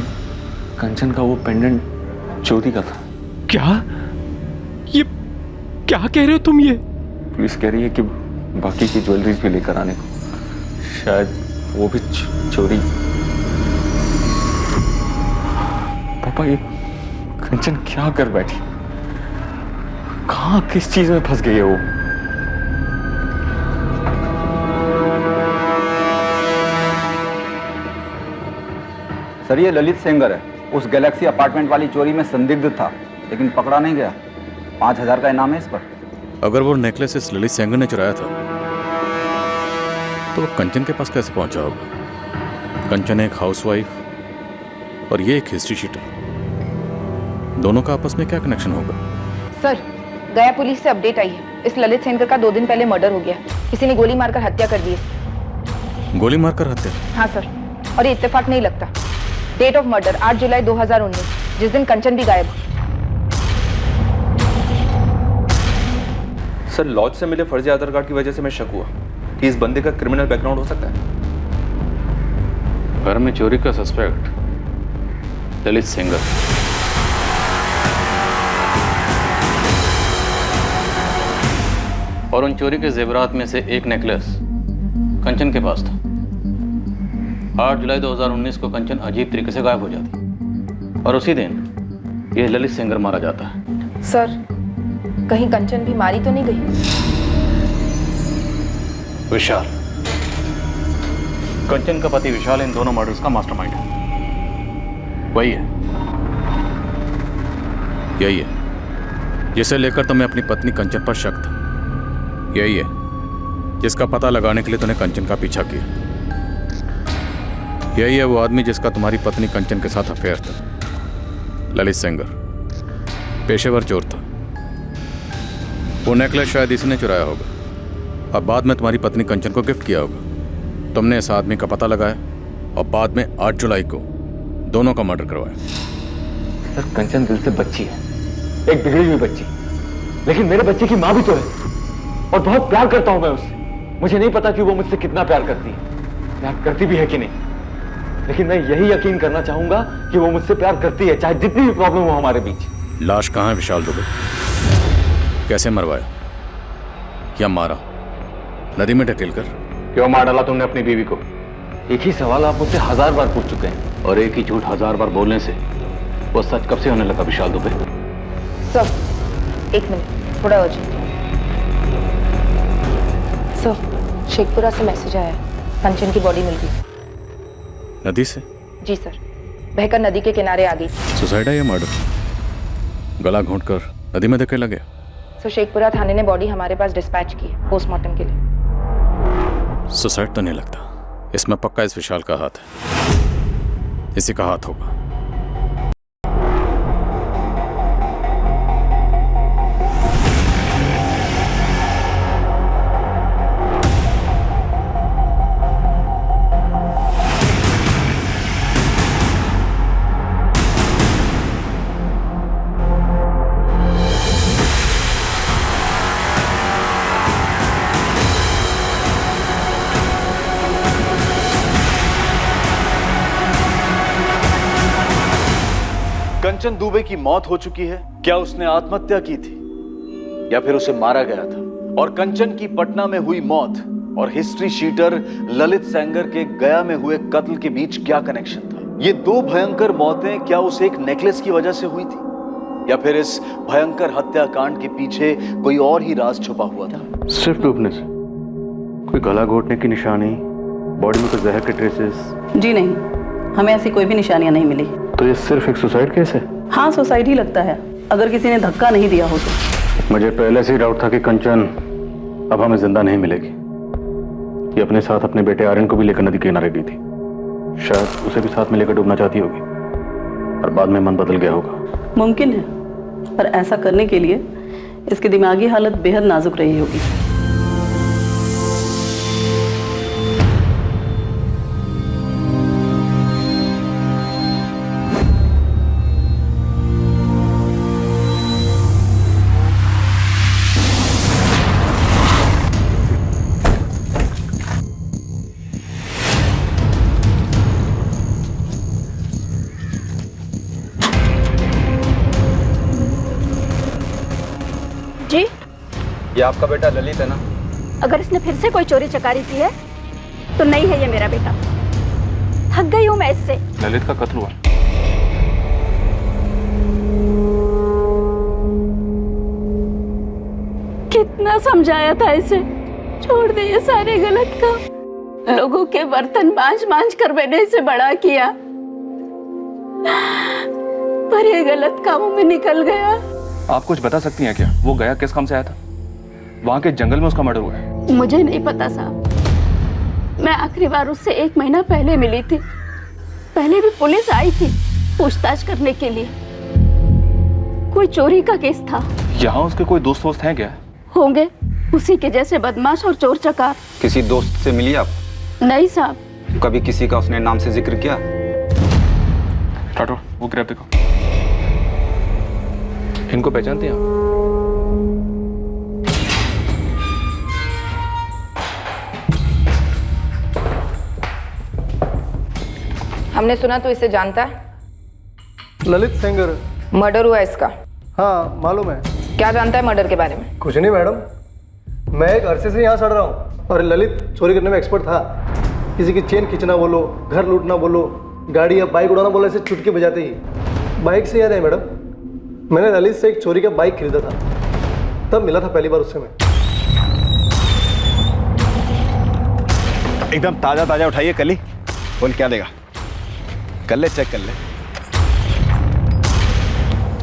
कंचन का वो पेंडेंट चोरी का था। क्या? ये क्या कह रहे हो तुम? ये पुलिस कह रही है कि बाकी की ज्वेलरीज भी लेकर आने को, शायद वो भी चोरी। पापा, ये कंचन क्या कर बैठी? कहाँ किस चीज में फंस गई है वो? सर, ये ललित सेंगर है, उस गैलेक्सी अपार्टमेंट वाली चोरी में संदिग्ध था, लेकिन पकड़ा नहीं गया। 5000 का इनाम है इस पर। अगर वो नेकलेस इस ललित सेंगर ने चुराया था तो वो कंचन के पास कैसे पहुंचा होगा? कंचन एक हाउसवाइफ और ये एक हिस्ट्री शीटर, दोनों का आपस में क्या कनेक्शन होगा? सर, गया पुलिस से अपडेट आई है। इस ललित सेनकर का 2 दिन पहले मर्डर हो गया। किसी ने गोली मारकर हत्या कर दी है। गोली मारकर हत्या? हाँ सर, और ये इत्तेफाक नहीं लगता। डेट ऑफ मर्डर 8 जुलाई 2019, जिस दिन कंचन भी गायब। सर, लॉज से मिले फर्जी आधार कार्ड की वजह से मैं शक हुआ कि इस बंदे का क्रिमिनल बैकग्राउंड हो सकता है। घर में चोरी का सस्पेक्ट ललित सेंगर। और उन चोरी के जेवरात में से एक नेकलेस कंचन के पास था। 8 जुलाई 2019 को कंचन अजीब तरीके से गायब हो जाती और उसी दिन यह ललित सेंगर मारा जाता है। सर, कहीं कंचन भी मारी तो नहीं गई? विशाल, कंचन का पति विशाल इन दोनों मर्डर्स का मास्टरमाइंड है। वही है। यही है जिसे लेकर तुम्हें अपनी पत्नी कंचन पर शक था। यही है जिसका पता लगाने के लिए तूने कंचन का पीछा किया। यही है वो आदमी जिसका तुम्हारी पत्नी कंचन के साथ अफेयर था। ललित सेंगर पेशेवर चोर था। वो नेकलेस शायद इसने चुराया होगा और बाद में तुम्हारी पत्नी कंचन को गिफ्ट किया होगा। तुमने इस आदमी का पता लगाया और बाद में 8 जुलाई को दोनों का मर्डर करवाया। सर, कंचन दिल से बच्ची है, एक बिगड़ी हुई बच्ची, लेकिन मेरे बच्चे की माँ भी तो है और बहुत प्यार करता हूं मैं उससे। मुझे नहीं पता कि वो मुझसे कितना प्यार करती है, प्यार करती भी है कि नहीं, लेकिन मैं यही यकीन करना चाहूंगा कि वो मुझसे प्यार करती है, चाहे जितनी भी प्रॉब्लम हो हमारे बीच। लाश कहाँ है विशाल दुबे? कैसे मरवाया या मारा? नदी में ढकेल कर? क्यों मार डाला तुमने अपनी बीवी को? एक ही सवाल आप मुझसे 1000 बार पूछ चुके हैं और एक ही झूठ 1000 बार बोलने से वो सच कब से होने लगा विशाल दुबे? सर, 1 मिनट, थोड़ा अर्जेंट। सर, शेखपुरा से मैसेज आया है, कंचन की बॉडी मिल गई। नदी से? जी सर, बहकर नदी के किनारे आ गई। सुसाइड है या मर्डर? गला घोंटकर नदी में धकेला गया? सर, शेखपुरा थाने ने बॉडी हमारे पास डिस्पैच की है पोस्टमार्टम के लिए। सुसाइड तो नहीं लगता, इसमें पक्का इस विशाल का हाथ है। इसी का हाथ होगा। कंचन दुबे की मौत हो चुकी है। क्या उसने आत्महत्या की थी या फिर उसे मारा गया था? और कंचन की पटना में हुई मौत और हिस्ट्री शीटर ललित सेंगर के गया में हुए कत्ल के बीच क्या कनेक्शन था? ये 2 भयंकर मौतें क्या उस एक नेकलेस की वजह से हुई थी या फिर इस भयंकर हत्याकांड के पीछे कोई और ही राज छुपा हुआ था? सिर्फ डूबने से? कोई गला घोटने की निशानी, बॉडी में कोई जहर के ट्रेसेस? जी नहीं, हमें ऐसी कोई भी निशानियां नहीं मिली। तो ये सिर्फ एक सुसाइड केस है? हाँ, सुसाइड ही लगता है, अगर किसी ने धक्का नहीं दिया हो तो। मुझे पहले से ही डाउट था कि कंचन अब हमें जिंदा नहीं मिलेगी। ये अपने साथ अपने बेटे आर्यन को भी लेकर नदी के किनारे गई थी। शायद उसे भी साथ में लेकर डूबना चाहती होगी और बाद में मन बदल गया होगा। मुमकिन है, पर ऐसा करने के लिए इसकी दिमागी हालत बेहद नाजुक रही होगी। जी, ये आपका बेटा ललित है ना? अगर इसने फिर से कोई चोरी चकारी की है तो नहीं है ये मेरा बेटा। थक गई हूं मैं इससे। ललित का कत्ल हुआ। कितना समझाया था इसे, छोड़ दे ये सारे गलत काम। लोगों के बर्तन मांझ मांझ कर मैंने इसे बड़ा किया, पर ये गलत कामों में निकल गया। आप कुछ बता सकती हैं क्या? वो गया किस काम से आया था? वहां के जंगल में उसका मर्डर हुआ है। मुझे नहीं पता साहब, मैं आखिरी बार उससे 1 महीना पहले मिली थी। पहले भी पुलिस आई थी पूछताछ करने के लिए। कोई चोरी का केस था। यहाँ उसके कोई दोस्त वोस्त हैं क्या? होंगे, उसी के जैसे बदमाश और चोर चकार। किसी दोस्त से मिली आप? नहीं साहब। कभी किसी का उसने नाम से जिक्र किया? राठौर, वो ग्रैब देखो। इनको पहचानते हैं आप? हमने सुना तो इसे जानता है। ललित सेंगर। मर्डर हुआ इसका? हाँ मालूम है। क्या जानता है मर्डर के बारे में? कुछ नहीं मैडम, मैं एक अरसे से यहाँ सड़ रहा हूँ और ललित चोरी करने में एक्सपर्ट था। किसी की चेन खींचना बोलो, घर लूटना बोलो, गाड़ी या बाइक उड़ाना बोलो, ऐसे चुटकी बजाते ही। बाइक से याद है मैडम, मैंने ललित से एक चोरी का बाइक खरीदा था, तब मिला था पहली बार उससे मैं। एकदम ताजा ताजा उठाइए कल ही। बोल क्या देगा? कर ले, चेक कर ले।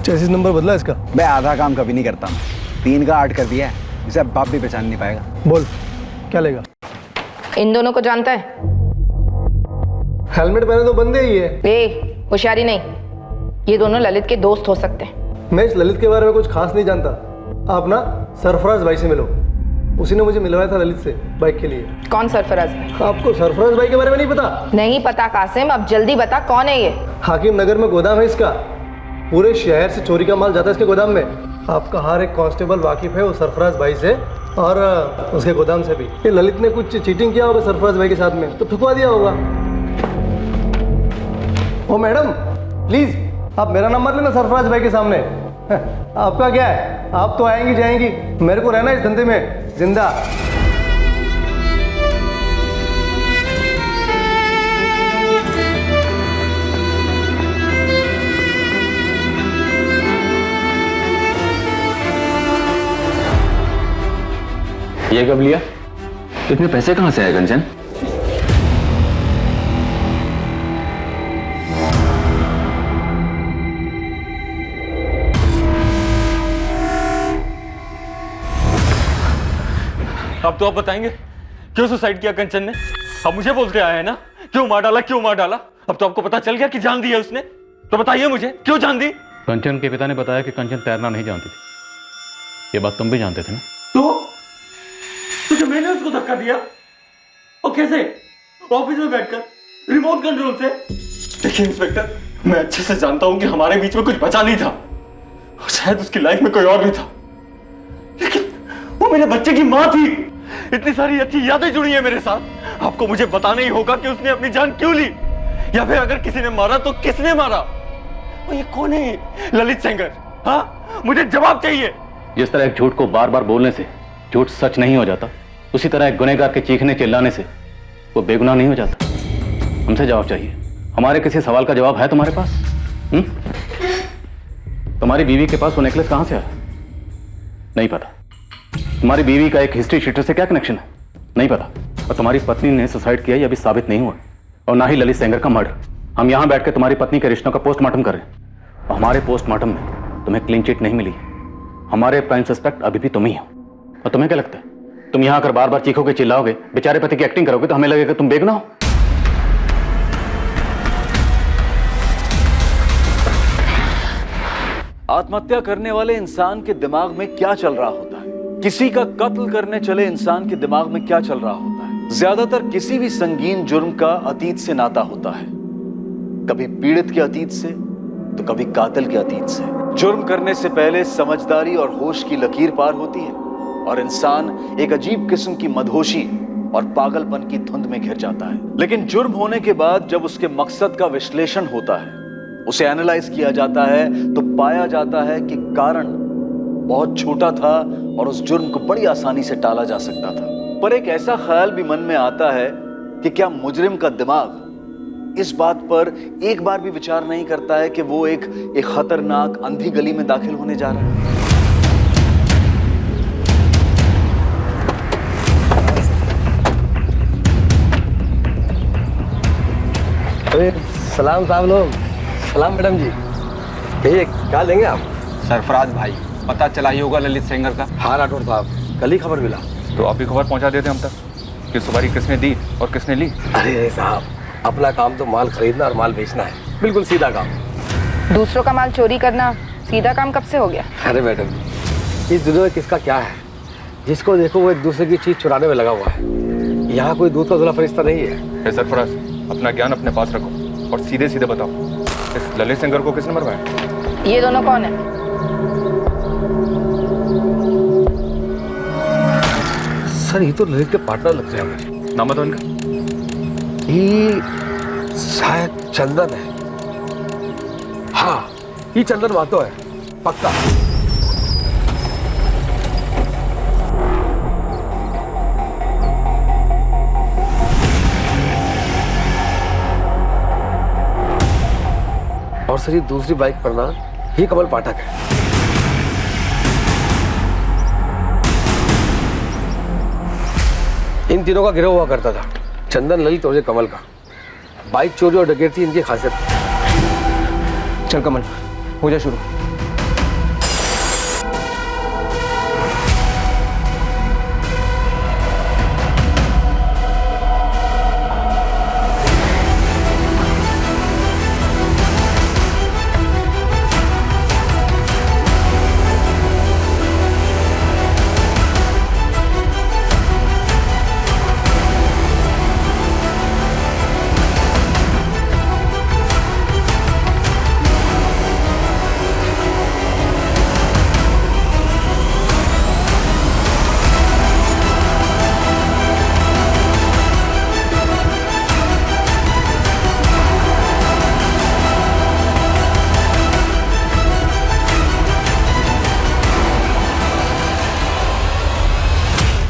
चेसिस नंबर बदला इसका? मैं आधा काम कभी नहीं करता हूँ। 3 का 8 कर दिया है, इसे बाप भी पहचान नहीं पाएगा। बोल क्या लेगा? इन दोनों को जानता है? हेलमेट पहने तो बंदे ही है। ए, होशियारी नहीं, ये दोनों ललित के दोस्त हो सकते हैं। मैं इस ललित के बारे में कुछ खास नहीं जानता। आप ना सरफराज भाई से मिलो, उसी ने मुझे मिलवाया था ललित से बाइक के लिए। कौन सरफराज भाई? आपको सरफराज भाई के बारे में नहीं पता? नहीं पता कासिम, अब जल्दी बता कौन है ये? हाकिम नगर में गोदाम है इसका, पूरे शहर से चोरी का माल जाता है इसके गोदाम में। आपका हर एक कांस्टेबल वाकिफ है वो सरफराज भाई से और उसके गोदाम से भी। ये ललित ने कुछ चीटिंग किया होगा सरफराज भाई के साथ में, तो ठुकवा दिया होगा। ओ मैडम प्लीज आप मेरा नंबर लेना सरफराज भाई के सामने। आपका क्या है, आप तो आएंगी जाएंगी, मेरे को रहना इस धंधे में जिंदा। ये कब लिया? इतने पैसे कहां से आए कंचन? अब तो आप बताएंगे क्यों सुसाइड किया कंचन ने? अब मुझे बोलते आए हैं ना, क्यों मार डाला, क्यों मार डाला? अब तो आपको पता चल गया कि जान दी है उसने, तो बताइए मुझे क्यों जान दी? कंचन के पिता ने बताया कि कंचन तैरना नहीं जानती थी। ये बात तुम भी जानते थे ना? तो जब मैंने उसको धक्का दिया, और कैसे? ऑफिस में बैठकर रिमोट कंट्रोल से। देखिए इंस्पेक्टर, मैं अच्छे से जानता हूं कि हमारे बीच में कुछ बचा नहीं था, शायद उसकी लाइफ में कोई और भी था, लेकिन वो मेरे बच्चे की मां थी। इतनी सारी अच्छी यादें जुड़ी है मेरे साथ। आपको मुझे बताना ही होगा कि उसने अपनी जान क्यों ली, या फिर अगर किसी ने मारा तो किसने मारा? और ये कौन है ललित सेंगर? हाँ, मुझे जवाब चाहिए। जिस तरह एक झूठ को बार बार बोलने से झूठ सच नहीं हो जाता, उसी तरह एक गुनहगार के चीखने चिल्लाने से वो बेगुनाह नहीं हो जाता। हमसे जवाब चाहिए। हमारे किसी सवाल का जवाब है तुम्हारे पास? तुम्हारी बीवी के पास वो नेकलेस कहां से आया? नहीं पता। तुम्हारी बीवी का एक हिस्ट्री शीटर से क्या कनेक्शन है? नहीं पता। और तुम्हारी पत्नी ने सुसाइड किया, यह अभी साबित नहीं हुआ, और ना ही ललित सेंगर का मर्डर। हम यहां बैठकर तुम्हारी पत्नी के रिश्तों का पोस्टमार्टम कर रहे हैं, और हमारे पोस्टमार्टम में तुम्हें क्लीन चिट नहीं मिली। हमारे प्राइम सस्पेक्ट अभी भी तुम ही हो। और तुम्हें क्या लगता है, तुम यहां आकर बार बार चीखोगे, चिल्लाओगे, बेचारे पति की एक्टिंग करोगे तो हमें लगेगा तुम बेगुनाह हो? आत्महत्या करने वाले इंसान के दिमाग में क्या चल रहा होता है, किसी का कत्ल करने चले इंसान के दिमाग में क्या चल रहा होता है? ज्यादातर किसी भी संगीन जुर्म का अतीत से नाता होता है, कभी पीड़ित के अतीत से तो कभी कातिल के अतीत से। जुर्म करने से पहले समझदारी और होश की लकीर पार होती है और इंसान एक अजीब किस्म की मदहोशी और पागलपन की धुंध में घिर जाता है। लेकिन जुर्म होने के बाद जब उसके मकसद का विश्लेषण होता है, उसे एनालाइज किया जाता है, तो पाया जाता है कि कारण बहुत छोटा था और उस जुर्म को बड़ी आसानी से टाला जा सकता था। पर एक ऐसा ख्याल भी मन में आता है कि क्या मुजरिम का दिमाग इस बात पर एक बार भी विचार नहीं करता है कि वो एक खतरनाक अंधी गली में दाखिल होने जा रहा है? अरे सलाम साहब लोग। सलाम मैडम जी। भैया क्या लेंगे आप? सरफराज भाई, पता चला ही होगा ललित सेंगर का। हाँ राठौर साहब, कल ही खबर मिला। तो आप ही खबर पहुंचा देते हम तक। ये सवारी किसने दी और किसने ली? अरे साहब, अपना काम तो माल खरीदना और माल बेचना है, बिल्कुल सीधा काम। दूसरों का माल चोरी करना सीधा काम कब से हो गया? अरे मैडम, इस दुनिया में किसका क्या है, जिसको देखो वो एक दूसरे की चीज चुराने में लगा हुआ है। यहाँ कोई दूध का धुला फरिश्ता नहीं है। सरफराज, अपना ज्ञान अपने पास रखो और सीधे सीधे बताओ, इस ललित सिंगर को किसने मरवाया? ये दोनों कौन है? सर ये तो ललित के पार्टनर लगते हैं मुझे। नाम बताओ इनका। ये शायद चंदन है। हाँ, ये चंदन मातो है, पक्का। और सर ये दूसरी बाइक पर ना, ये कमल पाठक है। इन तीनों का गिरोह हुआ करता था, चंदन, ललित और ये कमल का। बाइक चोरी और डकैती इनकी खासियत। चल कमल, हो जा शुरू।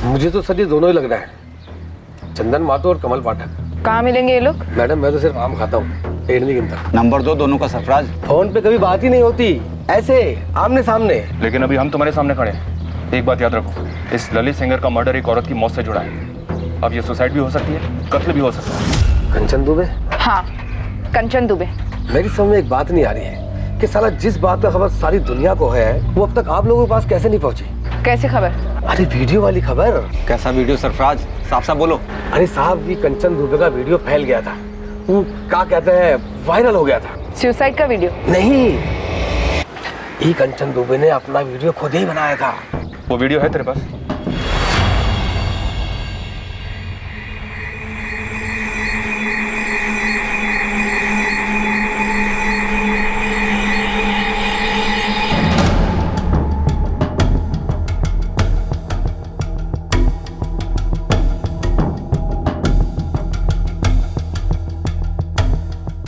मुझे तो सर ये दोनों ही लग रहा है, चंदन मातो और कमल पाठक। कहाँ मिलेंगे ये लोग? मैडम मैं तो सिर्फ आम खाता हूँ, पेड़ नहीं गिनता। नंबर 2 दोनों का सरफराज। फोन पे कभी बात ही नहीं होती, ऐसे आमने सामने। लेकिन अभी हम तुम्हारे सामने खड़े हैं। एक बात याद रखो, इस ललित सिंगर का मर्डर एक औरत की मौत से जुड़ा है। अब ये सुसाइड भी हो सकती है, कत्ल भी हो सकता है। कंचन दुबे? हाँ, कंचन दुबे। मेरी समझ में एक बात नहीं आ रही है कि साला जिस बात का खबर सारी दुनिया को है, वो अब तक आप लोगों के पास कैसे नहीं पहुंची? कैसे खबर? अरे वीडियो वाली खबर। कैसा वीडियो सरफराज, साफ साफ बोलो। अरे साहब, ये कंचन दुबे का वीडियो फैल गया था, वो क्या कहते हैं, वायरल हो गया था। सुसाइड का वीडियो? नहीं, ये कंचन दुबे ने अपना वीडियो खुद ही बनाया था। वो वीडियो है तेरे पास?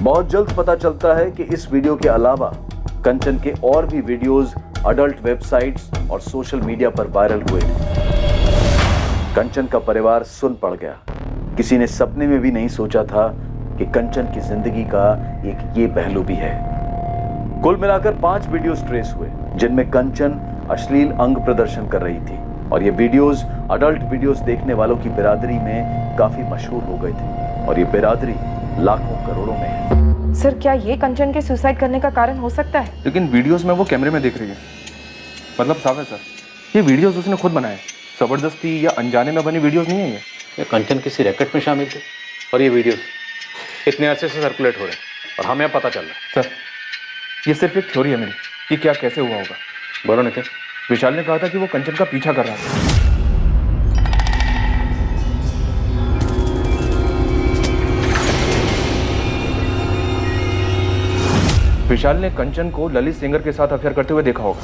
बहुत जल्द पता चलता है कि इस वीडियो के अलावा कंचन के और भी वीडियोस अडल्ट वेबसाइट्स और सोशल मीडिया पर वायरल हुए। कंचन का परिवार सुन पड़ गया। किसी ने सपने में भी नहीं सोचा था कि कंचन की जिंदगी का एक ये पहलू भी है। कुल मिलाकर 5 वीडियोस ट्रेस हुए, जिनमें कंचन अश्लील अंग प्रदर्शन कर रही थी, और ये वीडियोस अडल्ट वीडियोस देखने वालों की बिरादरी में काफी मशहूर हो गए थे, और ये बिरादरी लाखों करोड़ों में है। सर, क्या ये कंचन के सुसाइड करने का कारण हो सकता है? लेकिन वीडियोस में वो कैमरे में देख रही है, मतलब साफ है सर, ये वीडियोस उसने खुद बनाए, जबरदस्ती या अनजाने में बनी वीडियोस नहीं है ये कंचन किसी रैकेट में शामिल थे और ये वीडियोस इतने अरसे से सर्कुलेट हो रहे हैं और हमें पता चल रहा है। सर, ये सिर्फ एक थ्योरी है मेरी, ये क्या कैसे हुआ होगा। बोलो नितिन। विशाल ने कहा था कि वो कंचन का पीछा कर रहा था। विशाल ने कंचन को ललित सिंगर के साथ अफेयर करते हुए देखा होगा।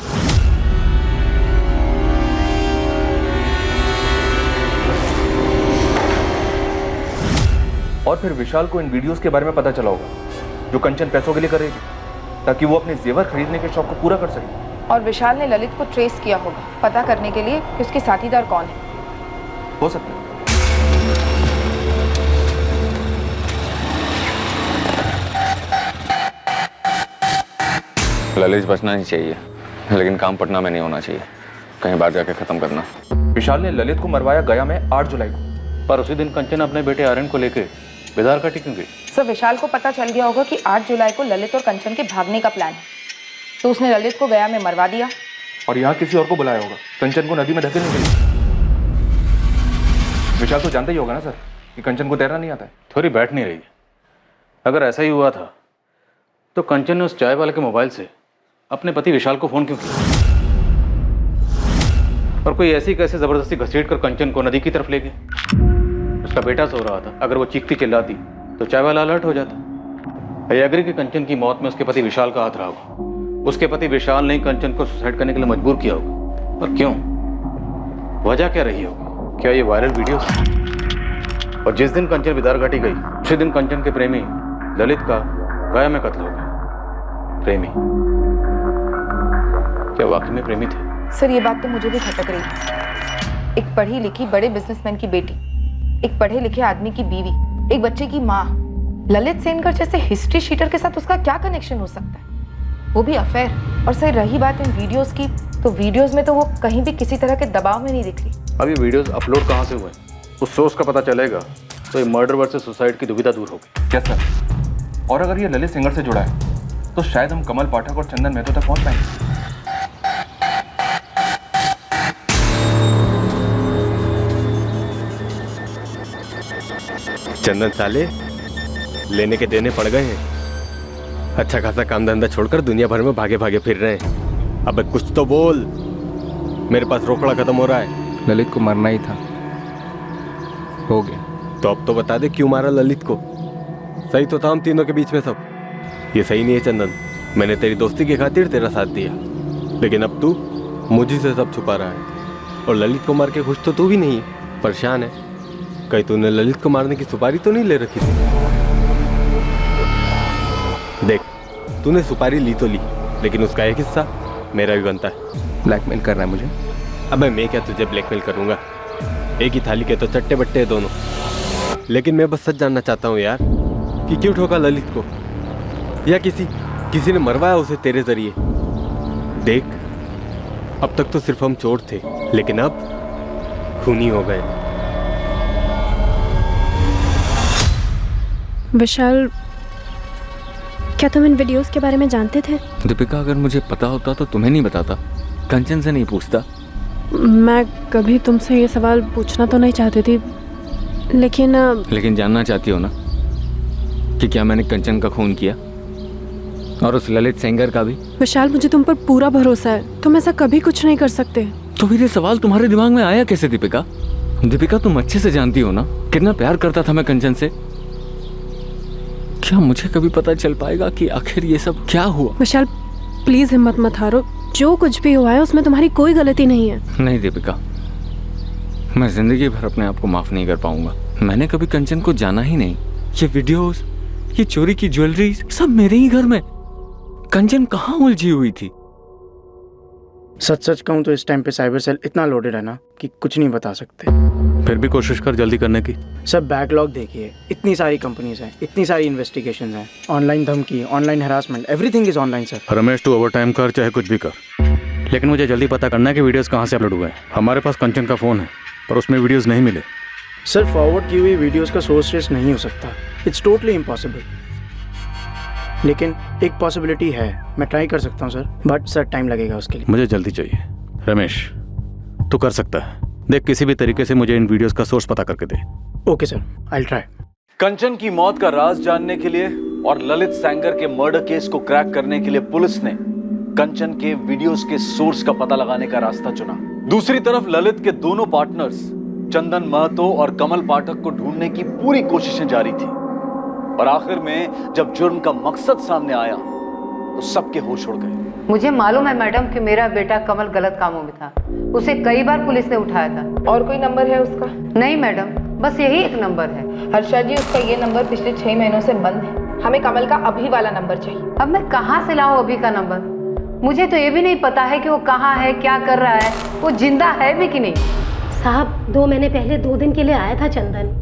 और फिर विशाल को इन वीडियोस के बारे में पता चला होगा जो कंचन पैसों के लिए कर रही थी, ताकि वो अपने जेवर खरीदने के शौक को पूरा कर सके। और विशाल ने ललित को ट्रेस किया होगा पता करने के लिए कि उसके साथीदार कौन है। हो सकता है। ललित बचना ही चाहिए, लेकिन काम पटना में नहीं होना चाहिए, कहीं बाहर जाके खत्म करना। विशाल ने ललित को मरवाया गया में 8 जुलाई को, पर उसी दिन कंचन अपने बेटे आर्यन को लेकर बेदार घाटी क्यों गई? सर, विशाल को पता चल गया होगा कि 8 जुलाई को ललित और कंचन के भागने का प्लान है, तो उसने ललित को गया में मरवा दिया और यहाँ किसी और को बुलाया होगा कंचन को नदी में धकेलने के लिए। विशाल तो जानते ही होगा ना सर कि कंचन को तैरना नहीं आता है। थोड़ी बैठ नहीं रही है। अगर ऐसा ही हुआ था तो कंचन ने उस चाय वाले के मोबाइल से अपने पति विशाल को फोन क्यों किया? और कोई ऐसी कैसे जबरदस्ती घसीट कर कंचन को नदी की तरफ ले गया? उसका बेटा सो रहा था, अगर वो चीखती चिल्लाती तो चाय वाला अलर्ट हो जाता। आई एग्री कि कंचन की मौत में उसके पति विशाल का हाथ रहा होगा। उसके पति विशाल ने कंचन को सुसाइड करने के लिए मजबूर किया होगा। पर क्यों? वजह क्या रही होगी? क्या ये वायरल वीडियो? और जिस दिन कंचन बिदार घाटी गई उसी दिन कंचन के प्रेमी ललित का गया में कत्ल हो गया। प्रेमी? क्या वाकई में प्रेमी थे? सर ये बात तो मुझे भी खटक रही है। एक पढ़ी लिखी बड़े बिजनेसमैन की बेटी, एक पढ़े लिखे आदमी की बीवी, एक बच्चे की माँ, ललित सेनकर जैसे हिस्ट्री शीटर के साथ उसका क्या कनेक्शन हो सकता है? वो भी अफेयर। और सर रही बात इन वीडियोस की, तो वीडियोस में तो वो कहीं भी किसी तरह के दबाव में नहीं दिख रही। अब ये वीडियोस अपलोड कहाँ से हुए? उस सोर्स का पता चलेगा तो ये मर्डर वर्सेस सुसाइड की दुविधा दूर होगी। क्या सर? और अगर ये ललित सिंगर से जुड़ा है तो शायद हम कमल पाठक और चंदन मेहतो तक पहुंच पाएंगे। चंदन साले, लेने के देने पड़ गए हैं। अच्छा खासा काम धंधा छोड़कर दुनिया भर में भागे भागे फिर रहे हैं। अबे कुछ तो बोल, मेरे पास रोकड़ा खत्म हो रहा है। ललित को मरना ही था, हो गया। तो अब तो बता दे क्यों मारा ललित को? सही तो था हम तीनों के बीच में सब। ये सही नहीं है चंदन, मैंने तेरी दोस्ती की खातिर तेरा साथ दिया, लेकिन अब तू मुझे से सब छुपा रहा है। और ललित को मार के खुश तो तू भी नहीं है, परेशान है। कहीं तूने ललित को मारने की सुपारी तो नहीं ले रखी थी? देख, तूने सुपारी ली तो ली, लेकिन उसका एक हिस्सा मेरा भी बनता है। ब्लैकमेल कर रहा है मुझे? अबे मैं क्या तुझे ब्लैकमेल करूंगा? एक ही थाली के तो चट्टे बट्टे हैं दोनों। लेकिन मैं बस सच जानना चाहता हूँ यार कि क्यों ठोका ललित को, या किसी ने मरवाया उसे तेरे जरिए? देख, अब तक तो सिर्फ हम चोर थे, लेकिन अब खूनी हो गए। विशाल, क्या तुम इन वीडियोस के बारे में जानते थे? दीपिका, अगर मुझे पता होता तो तुम्हें नहीं बताता, कंचन से नहीं पूछता। मैं कभी तुमसे ये सवाल पूछना तो नहीं चाहती थी, लेकिन जानना चाहती हो ना कि क्या मैंने कंचन का खून किया, और उस ललित सेंगर का भी? विशाल, मुझे तुम पर पूरा भरोसा है, तुम ऐसा कभी कुछ नहीं कर सकते। तो फिर ये सवाल तुम्हारे दिमाग में आया कैसे दीपिका? दीपिका, तुम अच्छे से जानती हो ना कितना प्यार करता था मैं कंचन से। क्या मुझे कभी पता चल पाएगा कि आखिर ये सब क्या हुआ? विशाल प्लीज हिम्मत मत हारो, जो कुछ भी हुआ है उसमें तुम्हारी कोई गलती नहीं है। नहीं दीपिका, मैं जिंदगी भर अपने आप को माफ नहीं कर पाऊंगा। मैंने कभी कंचन को जाना ही नहीं। ये वीडियोस, ये चोरी की ज्वेलरी, सब मेरे ही घर में। कंचन कहाँ उलझी हुई थी? सच कहूँ तो इस टाइम पे साइबर सेल इतना लोडेड है ना कि कुछ नहीं बता सकते। फिर भी कोशिश कर जल्दी करने की। सब बैकलॉग देखिए, इतनी सारी कंपनीज हैं, इतनी सारी इन्वेस्टिगेशंस हैं, ऑनलाइन धमकी, online harassment, everything is online sir. Ramesh, तू ओवर टाइम कर चाहे कुछ भी कर, लेकिन मुझे जल्दी पता करना है कि वीडियोस कहाँ से अपलोड हुए हैं। हमारे पास कंचन का फ़ोन है पर उसमें वीडियोस नहीं मिले। सर फॉरवर्ड की हुई वीडियोस का सोर्स ट्रेस नहीं हो सकता, इट्स टोटली इम्पॉसिबल। लेकिन एक पॉसिबिलिटी है, मैं ट्राई कर सकता हूँ सर, बट सर टाइम लगेगा उसके लिए। मुझे जल्दी चाहिए। रमेश, तू कर सकता है। देख, किसी भी तरीके से मुझे इन वीडियोस का सोर्स पता करके दे। Okay sir, I will try. Kanchan की मौत का राज जानने के लिए और ललित सेंगर के मर्डर केस को क्रैक करने के लिए पुलिस ने कंचन के वीडियोस के सोर्स का पता लगाने का रास्ता चुना। दूसरी तरफ ललित के दोनों पार्टनर्स चंदन महतो और कमल पाठक को ढूंढने की पूरी कोशिशें जारी थी। और आखिर में जब जुर्म का मकसद सामने आया तो सबके होश उड़ गए। मुझे मालूम है मैडम कि मेरा बेटा कमल गलत कामों में था, उसे कई बार पुलिस ने उठाया था। और कोई नंबर है उसका? नहीं मैडम, बस यही एक नंबर है। हर्षा जी, उसका ये नंबर पिछले 6 महीनों से बंद है। हमें कमल का अभी वाला नंबर चाहिए। अब मैं कहाँ से लाऊं अभी का नंबर? मुझे तो ये भी नहीं पता है कि वो कहाँ है, क्या कर रहा है, वो जिंदा है भी कि नहीं। साहब 2 महीने पहले 2 दिन के लिए आया था चंदन।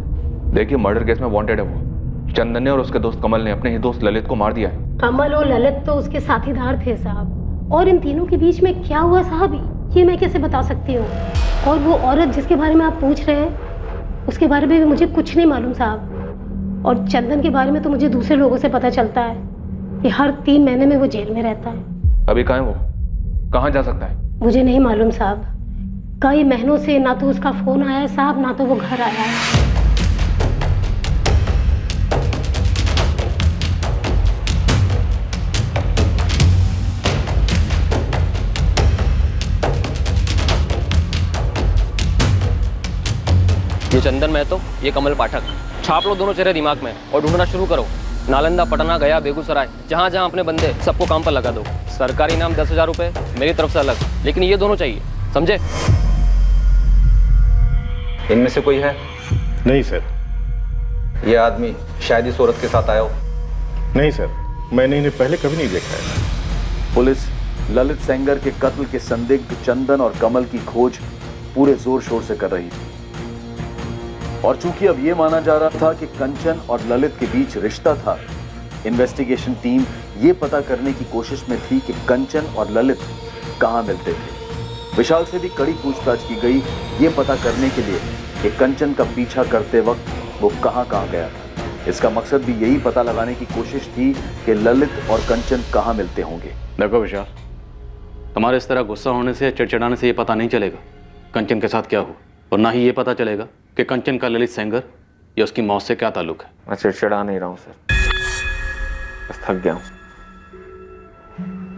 देखिए, मर्डर केस में वांटेड है वो। चंदन ने और उसके दोस्त कमल ने अपने ही दोस्त ललित को मार दिया है। कमल और ललित तो उसके साथीदार थे साहब, और इन तीनों के बीच में क्या हुआ साहब, ये मैं कैसे बता सकती हूँ। और वो औरत जिसके बारे में आप पूछ रहे हैं, उसके बारे में भी मुझे कुछ नहीं मालूम साहब। और चंदन के बारे में तो मुझे दूसरे लोगों से पता चलता है कि हर 3 महीने में वो जेल में रहता है। अभी कहाँ है वो? कहाँ जा सकता है? मुझे नहीं मालूम साहब, कई महीनों से ना तो उसका फोन आया है साहब, ना तो वो घर आया है। ये चंदन महतो, ये कमल पाठक। छाप लो दोनों चेहरे दिमाग में और ढूंढना शुरू करो। नालंदा, पटना, गया, बेगूसराय, जहाँ जहाँ अपने बंदे, सबको काम पर लगा दो। सरकारी इनाम 10,000 रुपये मेरी तरफ से अलग, लेकिन ये दोनों चाहिए, समझे? इनमें से कोई है? नहीं सर। ये आदमी शायद इस औरत के साथ आया हो। नहीं सर, मैंने इन्हें पहले कभी नहीं देखा है। पुलिस ललित सेंगर के कत्ल के संदिग्ध चंदन और कमल की खोज पूरे जोर शोर से कर रही थी। और चूंकि अब यह माना जा रहा था कि कंचन और ललित के बीच रिश्ता था, इन्वेस्टिगेशन टीम ये पता करने की कोशिश में थी कि कंचन और ललित कहां मिलते थे। विशाल से भी कड़ी पूछताछ की गई ये पता करने के लिए कि कंचन का पीछा करते वक्त वो कहां गया था। इसका मकसद भी यही पता लगाने की कोशिश थी कि ललित और कंचन कहां मिलते होंगे। देखो विशाल, तुम्हारे इस तरह गुस्सा होने से, चिड़चिड़ाने से ये पता नहीं चलेगा कंचन के साथ क्या हुआ, और ना ही ये पता चलेगा कि कंचन का ललित सेंगर या उसकी मौत से क्या ताल्लुक है। मैं चिड़चिड़ा नहीं रहा हूँ सर, बस थक गया हूँ।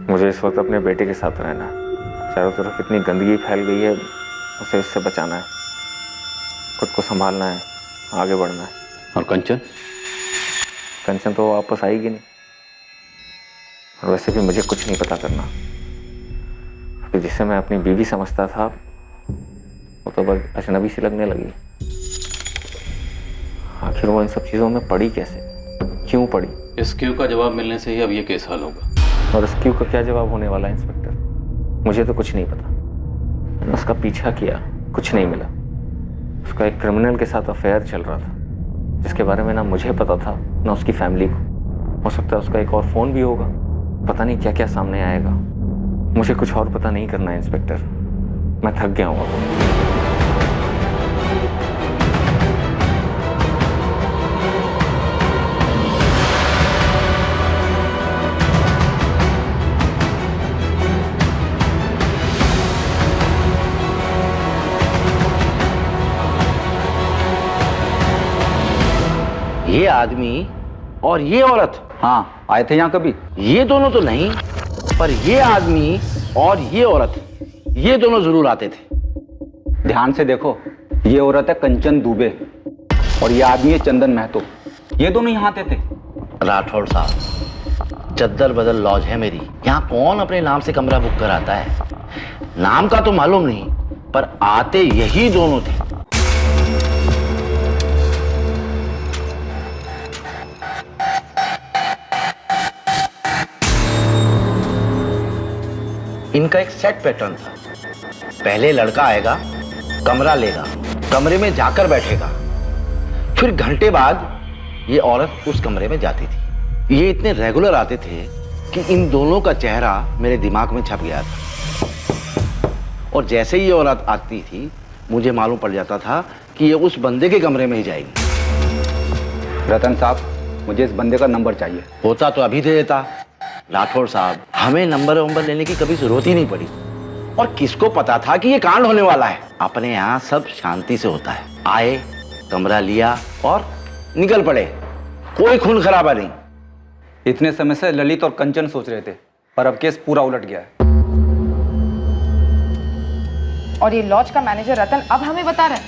मुझे इस वक्त अपने बेटे के साथ रहना है। चारों तरफ इतनी गंदगी फैल गई है, उसे इससे बचाना है, खुद को संभालना है, आगे बढ़ना है। और कंचन? कंचन तो वापस आएगी नहीं, और वैसे भी मुझे कुछ नहीं पता करना। अभी जिसे मैं अपनी बीवी समझता था, वो तो बस अजनबी सी लगने लगी। आखिर वो इन सब चीज़ों में पड़ी कैसे, क्यों पड़ी? इस क्यों का जवाब मिलने से ही अब ये केस हल होगा। और इस क्यों का क्या जवाब होने वाला है इंस्पेक्टर? मुझे तो कुछ नहीं पता। मैंने उसका पीछा किया, कुछ नहीं मिला। उसका एक क्रिमिनल के साथ अफेयर चल रहा था, जिसके बारे में ना मुझे पता था ना उसकी फैमिली को। हो सकता है उसका एक और फ़ोन भी होगा, पता नहीं क्या क्या सामने आएगा। मुझे कुछ और पता नहीं करना है इंस्पेक्टर, मैं थक गया हूँ अब। ये आदमी और ये औरत? हाँ, आए थे यहाँ कभी? ये दोनों तो नहीं, पर ये आदमी और ये औरत, ये दोनों जरूर आते थे। ध्यान से देखो, ये औरत है कंचन दुबे और ये आदमी है चंदन महतो। ये दोनों यहाँ आते थे। राठौड़ साहब, चद्दर बदल लॉज है मेरी, यहाँ कौन अपने नाम से कमरा बुक कराता है? नाम का तो मालूम नहीं, पर आते यही दोनों थे। इनका एक सेट पैटर्न था। पहले लड़का आएगा, कमरा लेगा, कमरे में जाकर बैठेगा, फिर घंटे बाद ये औरत उस कमरे में जाती थी। ये इतने रेगुलर आते थे कि इन दोनों का चेहरा मेरे दिमाग में छप गया था। और जैसे ही ये औरत आती थी, मुझे मालूम पड़ जाता था कि ये उस बंदे के कमरे में ही जाएगी। रतन साहब, मुझे इस बंदे का नंबर चाहिए। होता तो अभी दे देता। राठौड़ साहब, हमें नंबर लेने की कभी जरूरत ही नहीं पड़ी। और किसको पता था कि ये कांड होने वाला है? अपने यहाँ सब शांति से होता है। आए, कमरा लिया और निकल पड़े, कोई खून खराबा नहीं। इतने समय से ललित और कंचन सोच रहे थे, पर अब केस पूरा उलट गया है। और ये लॉज का मैनेजर रतन अब हमें बता रहा है?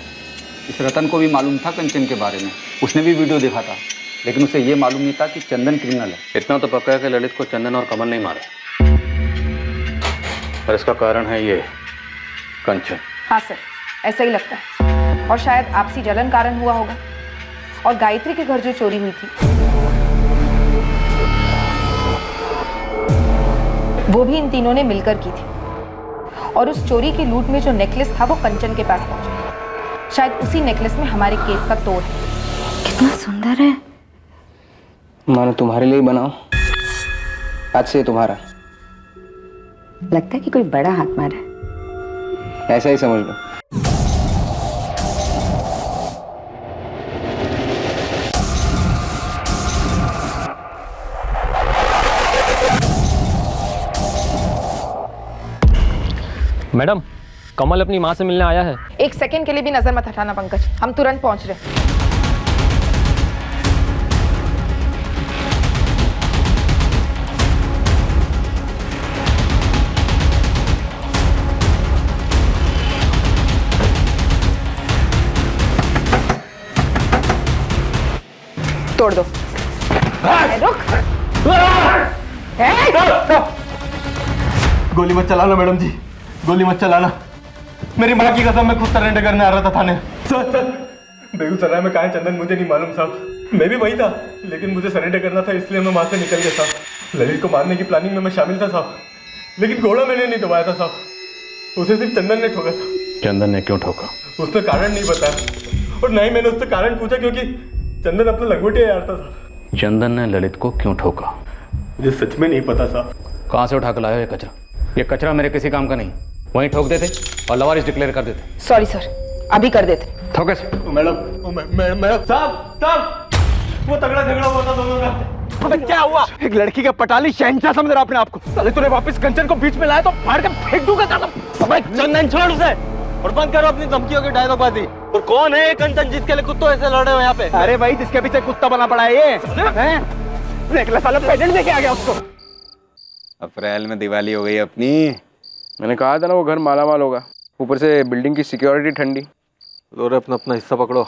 इस रतन को भी मालूम था कंचन के बारे में, उसने भी वीडियो देखा था, लेकिन उसे ये मालूम नहीं था कि चंदन क्रिमिनल है। इतना तो पक्का है कि ललित को चंदन और कमल नहीं मारा, और इसका कारण है ये कंचन। हाँ सर, ऐसा ही लगता है। और शायद आपसी जलन कारण हुआ होगा। और गायत्री के घर जो चोरी हुई थी, वो भी इन तीनों ने मिलकर की थी। और उस चोरी की लूट में जो नेकलेस था, वो कंचन के पास पहुंचा। शायद उसी नेकलेस में हमारे केस का तोड़ है। कितना सुंदर है। मानो तुम्हारे लिए बनाओ, आज से तुम्हारा। लगता है कि कोई बड़ा हाथ मारा है। ऐसा ही समझ लो। मैडम, कमल अपनी माँ से मिलने आया है। एक सेकंड के लिए भी नजर मत हटाना पंकज, हम तुरंत पहुंच रहे हैं। तोड़ दो। रुक। गोली मत चलाना मैडम जी, गोली मत चलाना। मेरी माँ की कसम मैं खुद सरेंडर करने आ रहा था थाने। सर बेगूसराय में कहाँ है चंदन मुझे नहीं मालूम साहब, मैं भी वही था, लेकिन मुझे सरेंडर करना था इसलिए मैं वहाँ से निकल गया साहब। ललित को मारने की प्लानिंग में मैं शामिल था साहब, लेकिन घोड़ा मैंने नहीं दबाया था साहब, उसे सिर्फ चंदन ने ठोका था। चंदन ने क्यों ठोका? उसने कारण नहीं बताया और ना ही मैंने उससे कारण पूछा, क्योंकि चंदन अपना लंगोटिया यारता था। चंदन ने ललित को क्यों ठोका? मुझे सच में नहीं पता साहब। कहाँ से उठा कर लाया ये कचरा? ये कचरा मेरे किसी काम का नहीं, वहीं ठोक देते और लवारिस डिक्लेयर कर देते। सॉरी सर, अभी कर देते। ठोके मैडम साहब वो तगड़ा झगड़ा हुआ था दोनों का। अबे क्या हुआ? एक लड़की का पटाली शहंशाह समझ रहा अपने आप को, साले तूने वापस कंचन को बीच में लाया तो फाड़ के फेंक दूंगा कदम। अबे चंदन छोड़ उसे और बंद करो अपनी धमकियों की डायलॉगबाजी। और कौन है ये कंचन जिसके लिए कुत्तों ऐसे लड़े हुए यहाँ पे? अरे भाई जिसके पीछे कुत्ता बना पड़ा है ये, हैं? साला प्रेजेंट लेके आ गया उसको। अप्रैल में दिवाली हो गई अपनी। मैंने कहा था ना वो घर मालामाल होगा, ऊपर से बिल्डिंग की सिक्योरिटी ठंडी। और अपना अपना हिस्सा पकड़ो।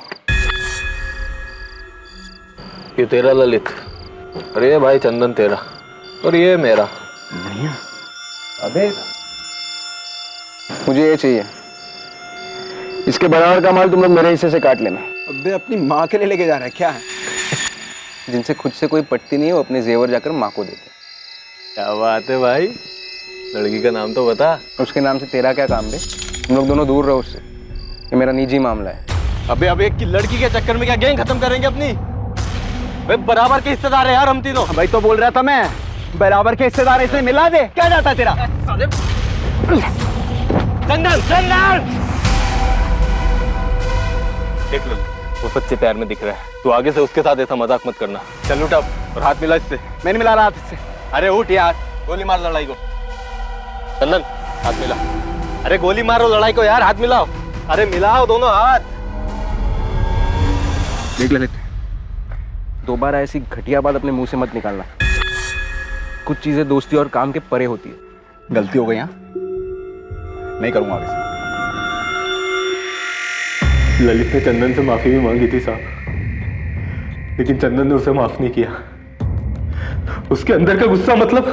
ये तेरा ललित, और ये भाई चंदन तेरा, और ये मेरा। बढ़िया। अबे मुझे ये चाहिए, इसके बराबर का माल तुम लोग मेरे हिस्से से काट लेना। अबे अपनी माँ के लिए लेके जा रहा है क्या है? जिनसे खुद से कोई पटती नहीं है वो अपने जेवर जाकर माँ को देते। क्या बात है भाई, लड़की का नाम तो बता। उसके नाम से तेरा क्या काम बे? तुम लोग दोनों दूर रहो उससे, ये मेरा निजी मामला है। अबे एक की लड़की के चक्कर में क्या गैंग खत्म करेंगे अपनी? भाई बराबर के हिस्सेदार है यार हम तीनों। भाई तो बोल रहा था मैं, बराबर के हिस्सेदार इसने मिला दे, क्या जाता है तेरा? चंदन चंदन देख लो, वो सच्चे प्यार में दिख रहा है। तू आगे से उसके साथ ऐसा मजाक मत करना। चल उठ अब और हाथ मिला इससे। मैं नहीं मिला रहा हाथ इससे। अरे उठ यार, गोली मार लड़ाई को। चंदन हाथ मिला। अरे गोली मारो लड़ाई को यार, हाथ मिलाओ। अरे मिलाओ दोनों हाथ। देख ललित, दोबारा ऐसी घटिया बात अपने मुंह से मत निकालना। कुछ चीजें दोस्ती और काम के परे होती है। गलती हो गई यहाँ, नहीं करूंगा आगे से। ललित ने चंदन से माफी भी मांगी थी साहब, लेकिन चंदन ने उसे माफ नहीं किया। उसके अंदर का गुस्सा मतलब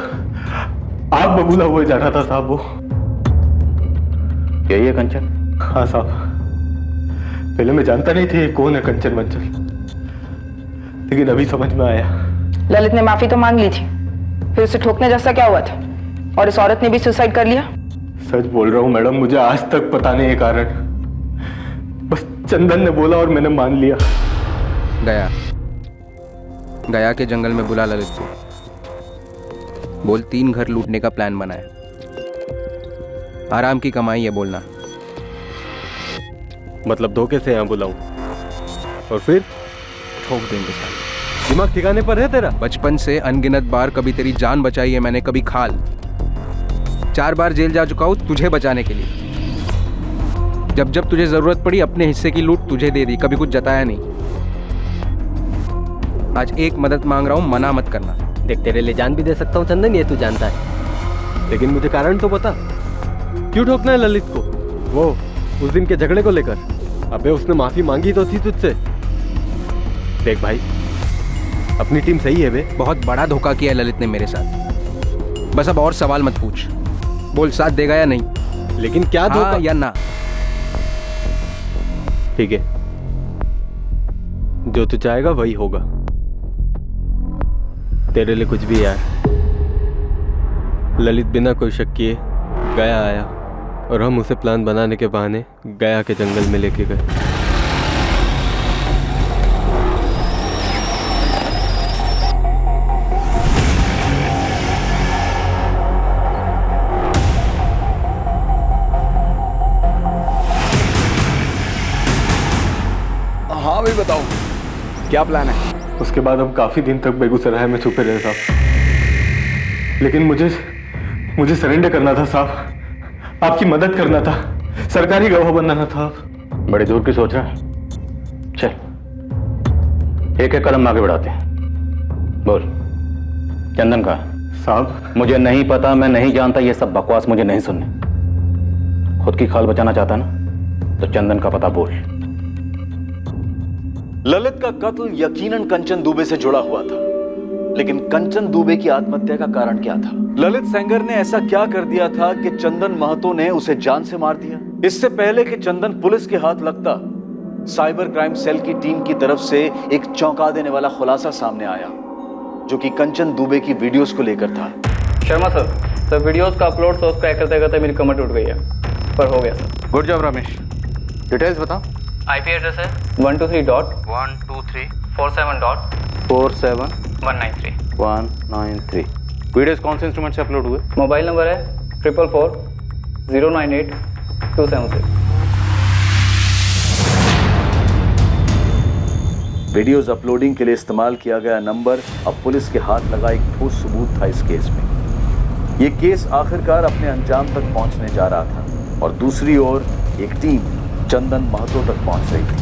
आग बबूला हुआ जा रहा था साहब वो। यही है कंचन? हाँ साहब, पहले मैं जानता नहीं थी कौन है कंचन वंचन, लेकिन अभी समझ में आया। ललित ने माफी तो मांग ली थी, फिर उसे ठोकने जैसा क्या हुआ था? और इस औरत ने भी सुसाइड कर लिया? सच बोल रहा हूँ मैडम, मुझे आज तक पता नहीं है कारण, बस चंदन ने बोला और मैंने मान लिया। गया के जंगल में बुला ललित को, बोल 3 घर लूटने का प्लान बनाया, आराम की कमाई है बोलना। मतलब धोखे से यहाँ बुलाऊं और फिर ठोक देंगे साले। दिमाग ठिकाने पर है तेरा? बचपन से अनगिनत बार कभी तेरी जान बचाई है मैंने, कभी खाल। 4 बार जेल जा चुका हूं तुझे बचाने के लिए। जब जब तुझे जरूरत पड़ी अपने हिस्से की लूट तुझे दे दी, कभी कुछ जताया नहीं। आज एक मदद मांग रहा हूं, मना मत करना। देख तेरे लिए जान भी दे सकता हूँ चंदन, ये तू जानता है, लेकिन मुझे कारण तो बता, क्यों ठोकना है ललित को? वो उस दिन के झगड़े को लेकर? अबे उसने माफी मांगी तो थी तुझसे। देख भाई, अपनी टीम सही है बे। बहुत बड़ा धोखा किया है ललित ने मेरे साथ। बस अब और सवाल मत पूछ, बोल साथ देगा या नहीं। लेकिन क्या धोखा? हाँ या ना? ठीक है, जो तू चाहेगा वही होगा। तेरे लिए कुछ भी यार। ललित बिना कोई शक किए गया आया और हम उसे प्लान बनाने के बहाने गया के जंगल में लेके गए। हाँ भाई बताओ, क्या प्लान है? उसके बाद हम काफी दिन तक बेगूसराय में छुपे रहे साहब, लेकिन मुझे सरेंडर करना था साहब, आपकी मदद करना था, सरकारी गवाह बनना था। बड़ी दूर की सोच रहा है। चल एक एक कदम आगे बढ़ाते हैं। बोल, चंदन का साहब मुझे नहीं पता, मैं नहीं जानता, ये सब बकवास मुझे नहीं सुनने। खुद की खाल बचाना चाहता ना तो चंदन का पता बोल। ललित का कत्ल यकीनन कंचन दुबे से जुड़ा हुआ था, लेकिन कंचन दुबे की आत्महत्या का कारण क्या था? ललित सेंगर ने ऐसा क्या कर दिया था कि चंदन महतो ने उसे जान से मार दिया? इससे पहले कि चंदन पुलिस के हाथ लगता, साइबर क्राइम सेल की टीम की तरफ से एक चौंका देने वाला खुलासा सामने आया, जो कि कंचन दुबे की वीडियोस को लेकर था। शर्मा सर वीडियोस का अपलोड सोर्स क्रैक करते करते मेरी कमर टूट गई है, पर हो गया sir. Good job Ramesh, details बताओ। आईपी एड्रेस है 123.123.47.193 वीडियोस कौन से इंस्ट्रूमेंट से अपलोड हुए? मोबाइल नंबर है 444-098-276। वीडियोस अपलोडिंग के लिए इस्तेमाल किया गया नंबर अब पुलिस के हाथ लगा एक ठोस सबूत था इस केस में। ये केस आखिरकार अपने अंजाम तक पहुंचने जा रहा था और दूसरी ओर एक टीम चंदन महतो तक पहुंच रही थी।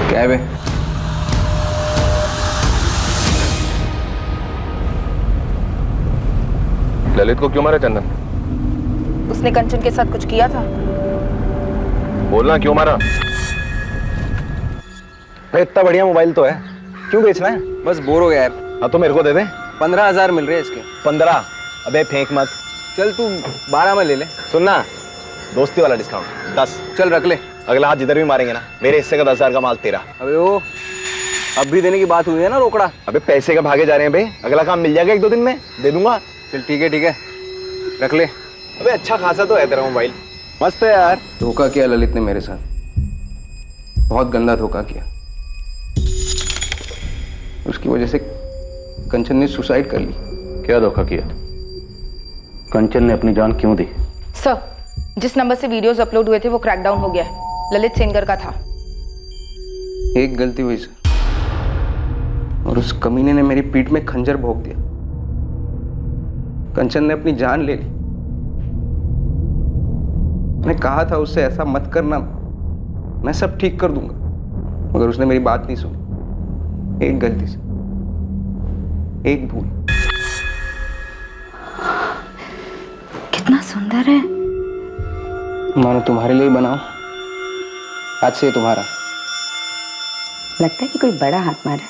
क्या है बे? ललित को क्यों मारा चंदन? उसने कंचन के साथ कुछ किया था। बोलना, क्यों मारा? भाई इतना बढ़िया मोबाइल तो है, क्यों बेचना है? बस बोर हो गया यार। हाँ तो मेरे को दे दे। 15,000 मिल रहे हैं इसके। 15? अबे फेंक मत। चल तू 12 में ले ले। सुनना, दोस्ती वाला डिस्काउंट 10। चल रख ले। अगला हाथ जिधर भी मारेंगे ना, मेरे हिस्से का 10,000 का माल तेरा। अबे वो अब भी देने की बात हुई है ना रोकड़ा। अबे पैसे का भागे जा रहे हैं भाई, अगला काम मिल जाएगा 1-2 दिन में, दे दूंगा। चल ठीक है रख ले। अबे अच्छा खासा तो है तेरा मोबाइल, मस्त है यार। धोखा किया ललित ने मेरे साथ, बहुत गंदा धोखा किया। उसकी वजह से कंचन ने सुसाइड कर ली। क्या धोखा किया? कंचन ने अपनी जान क्यों दी? सर, जिस नंबर से वीडियोस अपलोड हुए थे वो क्रैकडाउन हो गया है, ललित सेंगर का था। एक गलती हुई सर, और उस कमीने ने मेरी पीठ में खंजर भोंक दिया। कंचन ने अपनी जान ले ली। मैंने कहा था उससे ऐसा मत करना, मैं सब ठीक कर दूंगा, मगर उसने मेरी बात नहीं सुनी। एक गलती से, एक भूल। कितना सुंदर है। मानो तुम्हारे लिए बनाओ, आज से तुम्हारा। लगता है कि कोई बड़ा हाथ मारा है।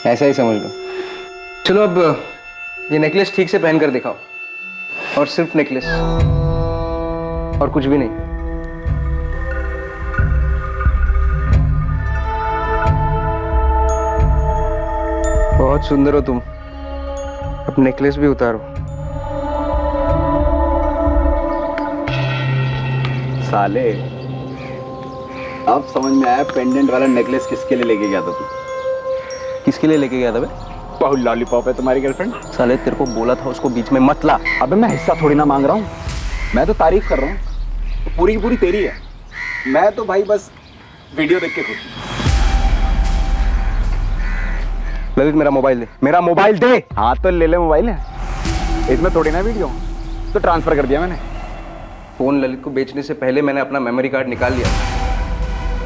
ऐसा ही समझ लो। चलो अब ये नेकलेस ठीक से पहन कर दिखाओ, और सिर्फ नेकलेस और कुछ भी नहीं। बहुत सुंदर हो तुम। अब नेकलेस भी उतारो। साले, अब समझ में आया पेंडेंट वाला नेकलेस किसके लिए लेके गया था तू। किसके लिए लेके गया था बे? बहुत लॉलीपॉप है तुम्हारी गर्लफ्रेंड। साले तेरे को बोला था उसको बीच में मत ला। अबे मैं हिस्सा थोड़ी ना मांग रहा हूँ, मैं तो तारीफ कर रहा हूँ, पूरी की पूरी तेरी है। मैं तो भाई बस वीडियो देख के खुश हूँ। ललित मेरा मोबाइल दे, मेरा मोबाइल दे। हाँ तो ले ले मोबाइल है, इसमें थोड़ी ना वीडियो, तो ट्रांसफर कर दिया मैंने। फोन ललित को बेचने से पहले मैंने अपना मेमोरी कार्ड निकाल लिया,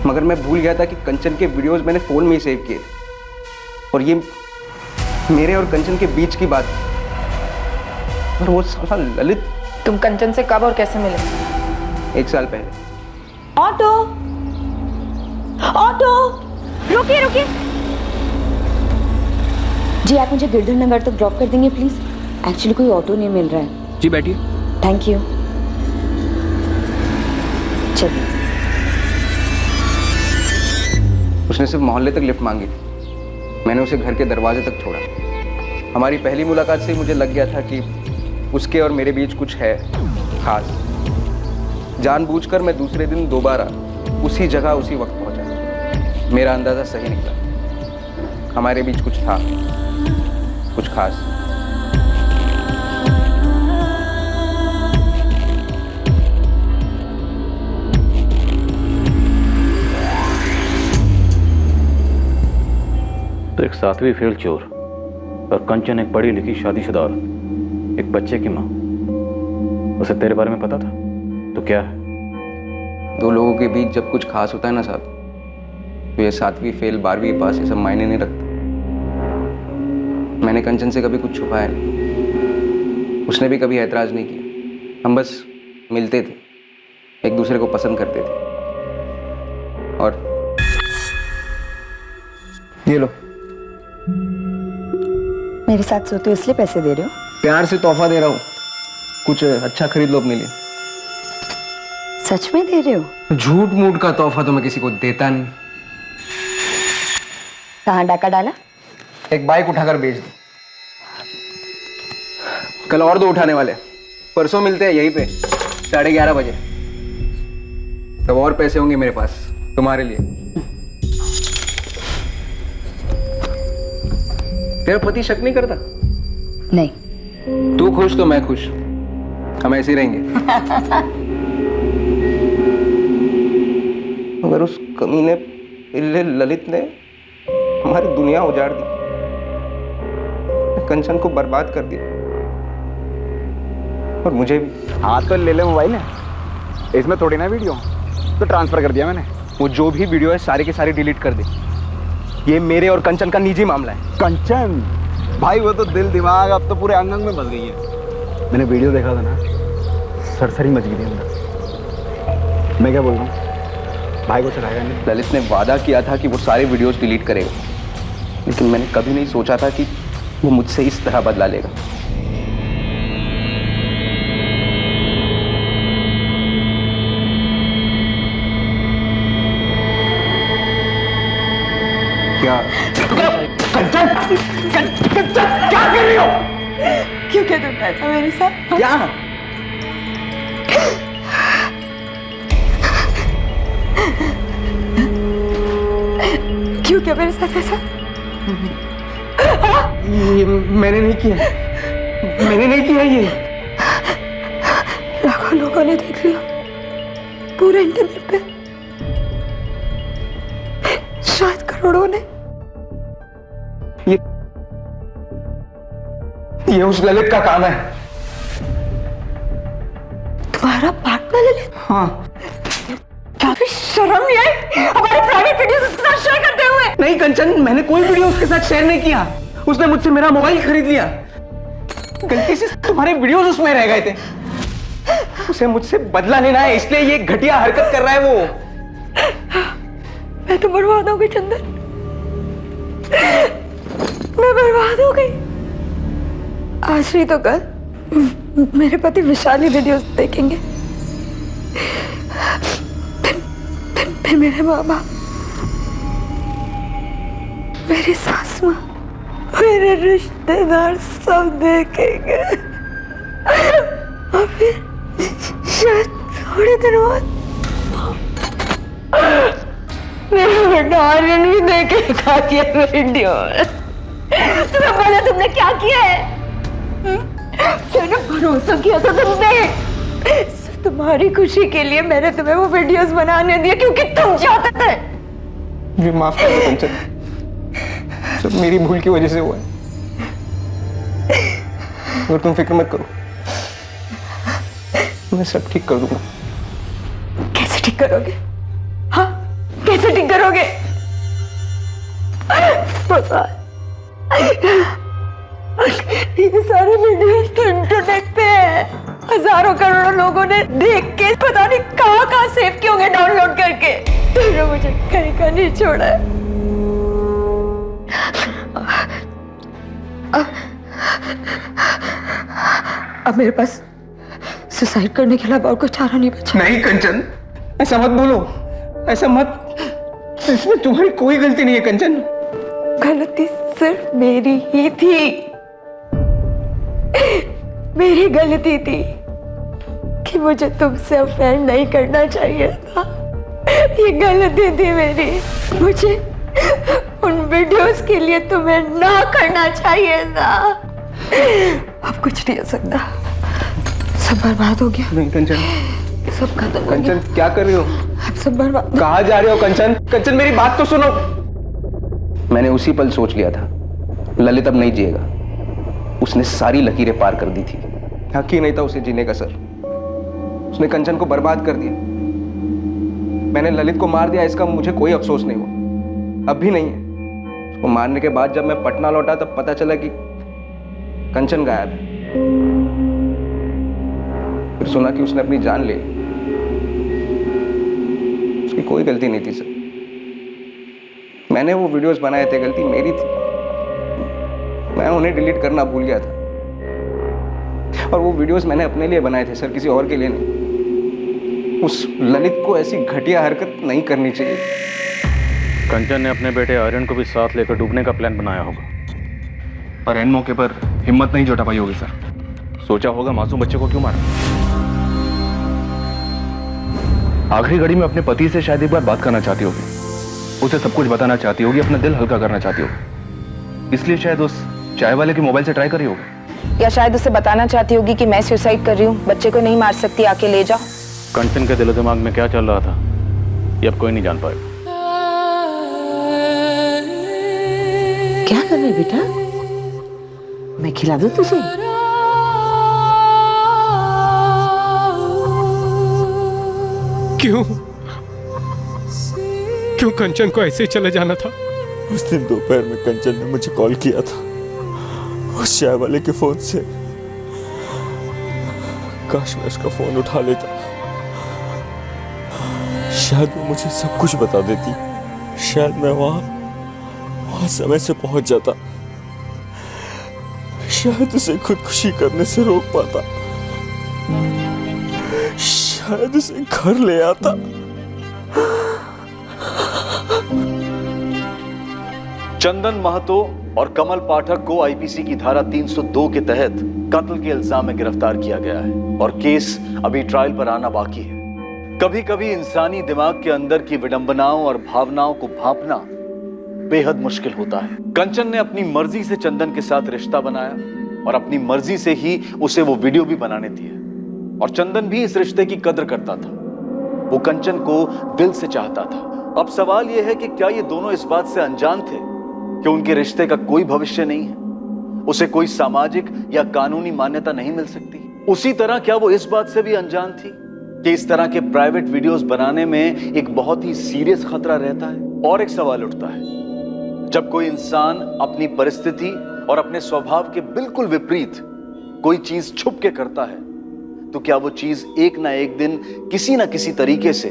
मगर मैं भूल गया था कि कंचन के वीडियोस मैंने फोन में ही सेव किए थे, और ये मेरे और कंचन के बीच की बात थी। और वो साला ललित। तुम कंचन से कब और कैसे मिले? 1 साल पहले। ऑटो, ऑटो, रुकिए रुकिए। जी आप मुझे गिरधर नगर तक ड्रॉप कर देंगे प्लीज? एक्चुअली कोई ऑटो नहीं मिल रहा है। जी बैठिए। Thank you. चलिए। उसने सिर्फ मोहल्ले तक लिफ्ट मांगी थी, मैंने उसे घर के दरवाजे तक छोड़ा। हमारी पहली मुलाकात से मुझे लग गया था कि उसके और मेरे बीच कुछ है खास। जानबूझकर मैं दूसरे दिन दोबारा उसी जगह उसी वक्त पहुंचा। मेरा अंदाजा सही निकला, हमारे बीच कुछ था, कुछ खास। तो एक 7वीं फेल चोर और कंचन एक पढ़ी लिखी शादीशुदा औरत, एक बच्चे की माँ, उसे तेरे बारे में पता था? तो क्या है? दो लोगों के बीच जब कुछ खास होता है ना साहब, तो ये 7वीं फेल 12वीं पास ये सब मायने नहीं रखता। मैंने कंचन से कभी कुछ छुपाया नहीं, उसने भी कभी ऐतराज नहीं किया। हम बस मिलते थे, एक दूसरे को पसंद करते थे। और ये लो, मेरे साथ सोते हो इसलिए पैसे दे रहे हो? प्यार से तोहफा दे रहा हूँ, कुछ अच्छा खरीद लो अपने लिए। सच में दे रहे हो? झूठ मूठ का तोहफा तो मैं किसी को देता नहीं। कहाँ डाका डाला? एक बाइक उठाकर बेच दो। कल और 2 उठाने वाले, परसों मिलते हैं यहीं पे 11:30 बजे। तब और पैसे होंगे मेरे पास तुम्हारे लिए। तेरा पति शक नहीं करता? नहीं। तू खुश तो मैं खुश, हम ऐसे ही रहेंगे। मगर उस कमीने पिल्ले ललित ने हमारी दुनिया उजाड़ दी, कंचन को बर्बाद कर दिया, और मुझे भी। हाँ तो ले ले मोबाइल है, इसमें थोड़ी ना वीडियो, तो ट्रांसफर कर दिया मैंने। वो जो भी वीडियो है सारे के सारे डिलीट कर दे। ये मेरे और कंचन का निजी मामला है। कंचन भाई, वो तो दिल दिमाग अब तो पूरे अंग अंग में बस गई है। मैंने वीडियो देखा था ना, सरसरी मच गई थी अंदर। मैं क्या बोल रहा हूँ, भाई को चढ़ाएगा नहीं? ललित ने वादा किया था कि वो सारे वीडियोस डिलीट करेगा, लेकिन मैंने कभी नहीं सोचा था कि वो मुझसे इस तरह बदला लेगा। क्या कंचन, कंचन क्या कर रही हो? क्यों क्या तुम ऐसा मेरे साथ? क्या? क्यों क्या मेरे साथ ऐसा? ये मैंने नहीं किया, मैंने नहीं किया ये। लाखों लोगों ने देख लिया पूरे इंटरनेट पे, शायद करोड़ों ने। ये उस ललित का काम है। तुम्हारा पार्टनर ललित? हाँ। क्या भी शर्म नहीं आई हमारे प्राइवेट वीडियोस उसके साथ शेयर करते हुए? नहीं कंचन, मैंने कोई वीडियो उसके साथ शेयर नहीं किया। उसने मुझसे मेरा मोबाइल खरीद लिया, गलती से तुम्हारे वीडियोस उसमें रह गए थे। उसे मुझसे बदला लेना है, इसलिए ये घटिया हरकत कर रहा है वो। मैं तो बर्बाद हो गई चंदन, मैं बर्बाद हो गई। आज नहीं तो कल मेरे पति विशाल ही वीडियोस देखेंगे, फिर मेरे माँ बाप, मेरी सास माँ, मेरे रिश्तेदार सब देखेंगे, और फिर शायद थोड़े दिन बाद मेरा बेटा आर्यन भी देखेगा ये वीडियो। तुम्हें बोला तुमने क्या किया है? मैंने भरोसा किया था तुमने, सिर्फ तुम्हारी खुशी के लिए मैंने तुम्हें वो वीडियोस बनाने दिए क्योंकि तुम चाहते थे। मुझे माफ कर दो कंचन, सब मेरी भूल की वजह से हुआ है, और तुम फिक्र मत करो, मैं सब ठीक कर दूंगा। कैसे ठीक करोगे? हाँ, कैसे ठीक करोगे? पता ये सारे वीडियोस तो इंटरनेट पे है, हजारों करोड़ों लोगों ने देख के पता नहीं कहाँ सेव किए होंगे डाउनलोड करके। तुमने मुझे कहीं का नहीं छोड़ा है। अब मेरे पास सुसाइड करने के अलावा और कोई चारा नहीं बचा। नहीं कंचन, ऐसा मत बोलो, ऐसा मत, इसमें तुम्हारी कोई गलती नहीं है कंचन। गलती सिर्फ मेरी ही थी, मेरी गलती थी कि मुझे तुमसे अफेयर नहीं करना चाहिए था। ये गलती थी मेरी। मुझे उन वीडियोस के लिए तुम्हें ना करना चाहिए था। अब कुछ नहीं हो सकता, सब बर्बाद हो गया। नहीं कंचन, सब खत्म हो गया। कंचन क्या कर रही हो? अब सब बर्बाद। कहाँ जा रहे हो कंचन? कंचन मेरी बात तो सुनो। मैंने उसी पल सोच लिया था ललित अब नहीं जिएगा। उसने सारी लकीरें पार कर दी थी। हक ही नहीं था उसे जीने का सर। उसने कंचन को बर्बाद कर दिया। मैंने ललित को मार दिया, इसका मुझे कोई अफसोस नहीं हुआ, अब भी नहीं है। उसको मारने के बाद जब मैं पटना लौटा तब पता चला कि कंचन गायब है। फिर सुना कि उसने अपनी जान ले ली। उसकी कोई गलती नहीं थी सर। मैंने वो वीडियोस बनाए थे, गलती मेरी थी। मैं उन्हें डिलीट करना भूल गया था। और वो वीडियोस मैंने अपने लिए बनाए थे सर, किसी और के लिए नहीं। उस ललित को ऐसी घटिया हरकत नहीं करनी चाहिए। कंचन ने अपने बेटे आर्यन को भी साथ लेकर डूबने का प्लान बनाया होगा, पर एन मौके पर हिम्मत नहीं जुटा पाई होगी सर। सोचा होगा मासूम बच्चे को क्यों मारा। आखिरी घड़ी में अपने पति से शायद एक बार बात करना चाहती होगी, उसे सब कुछ बताना चाहती होगी, अपना दिल हल्का करना चाहती होगी, इसलिए शायद उस चाय वाले के मोबाइल से ट्राई करी होगी। या शायद उसे बताना चाहती होगी कि मैं सुसाइड कर रही हूँ, बच्चे को नहीं मार सकती, आके ले जाओ। कंचन के दिलो दिमाग में क्या चल रहा था ये अब कोई नहीं जान पाएगा। क्या कर रहे बेटा? मैं खिला दूं तुझे? क्यों क्यों कंचन को ऐसे ही चले जाना था? उस दिन दोपहर में कंचन ने मुझे कॉल किया था उस चाय वाले के फोन से। काश मैं उसका फोन उठा लेता, शायद वो मुझे सब कुछ बता देती। शायद मैं वहां समय से पहुंच जाता। शायद उसे खुदकुशी करने से रोक पाता। शायद उसे घर ले आता। चंदन महतो और कमल पाठक को आईपीसी की धारा 302 के तहत कत्ल के इल्जाम में गिरफ्तार किया गया है और केस अभी ट्रायल पर आना बाकी है। कभी कभी इंसानी दिमाग के अंदर की विडंबनाओं और भावनाओं को भांपना बेहद मुश्किल होता है। कंचन ने अपनी मर्जी से चंदन के साथ रिश्ता बनाया और अपनी मर्जी से ही उसे वो वीडियो भी बनाने दिए और चंदन भी इस रिश्ते की कद्र करता था। वो कंचन को दिल से चाहता था। अब सवाल यह है कि क्या ये दोनों इस बात से अनजान थे कि उनके रिश्ते का कोई भविष्य नहीं है, उसे कोई सामाजिक या कानूनी मान्यता नहीं मिल सकती। उसी तरह क्या वो इस बात से भी अनजान थी कि इस तरह के प्राइवेट वीडियोस बनाने में एक बहुत ही सीरियस खतरा रहता है। और एक सवाल उठता है, जब कोई इंसान अपनी परिस्थिति और अपने स्वभाव के बिल्कुल विपरीत कोई चीज छुप के करता है तो क्या वो चीज एक ना एक दिन किसी ना किसी तरीके से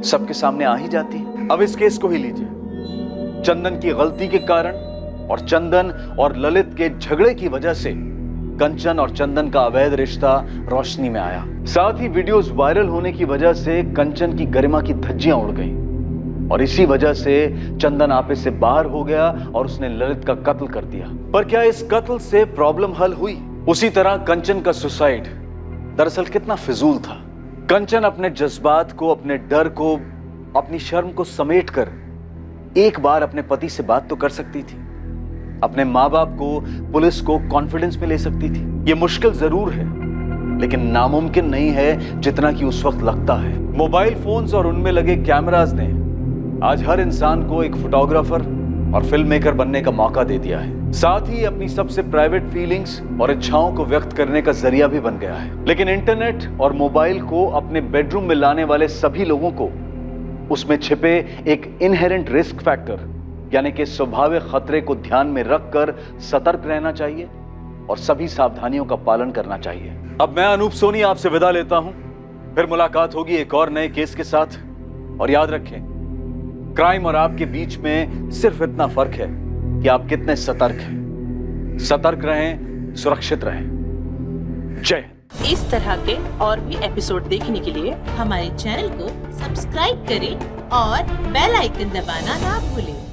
सबके सामने आ ही जाती है। अब इस केस को ही लीजिए। चंदन की गलती के कारण और चंदन और ललित के झगड़े की वजह से कंचन और चंदन का अवैध रिश्ता रोशनी में आया। साथ ही वीडियोस वायरल होने की वजह से कंचन की गरिमा की धज्जियां उड़ गईं और इसी वजह से चंदन आपे से बाहर हो गया और उसने ललित का कत्ल कर दिया। पर क्या इस कत्ल से प्रॉब्लम हल हुई? उसी तरह कंचन का सुसाइड दरअसल कितना फिजूल था। कंचन अपने जज्बात को, अपने डर को, अपनी शर्म को समेट कर एक बार अपने पति से बात तो कर सकती थी। अपने माँ बाप को, पुलिस को कॉन्फिडेंस में ले सकती थी। ये मुश्किल जरूर है लेकिन नामुमकिन नहीं है जितना कि उस वक्त लगता है। मोबाइल फोन्स और उनमें लगे कैमरास ने आज हर इंसान को एक फोटोग्राफर और फिल्म मेकर बनने का मौका दे दिया है। साथ ही अपनी सबसे प्राइवेट फीलिंग्स और इच्छाओं को व्यक्त करने का जरिया भी बन गया है। लेकिन इंटरनेट और मोबाइल को अपने बेडरूम में लाने वाले सभी लोगों को उसमें छिपे एक इनहेरेंट रिस्क फैक्टर यानी कि स्वाभाविक खतरे को ध्यान में रखकर सतर्क रहना चाहिए और सभी सावधानियों का पालन करना चाहिए। अब मैं अनूप सोनी आपसे विदा लेता हूं। फिर मुलाकात होगी एक और नए केस के साथ। और याद रखें, क्राइम और आपके बीच में सिर्फ इतना फर्क है कि आप कितने सतर्क हैं। सतर्क रहें, सुरक्षित रहें। जय हिंद। इस तरह के और भी एपिसोड देखने के लिए हमारे चैनल को सब्सक्राइब करें और बेल आइकन दबाना ना भूलें।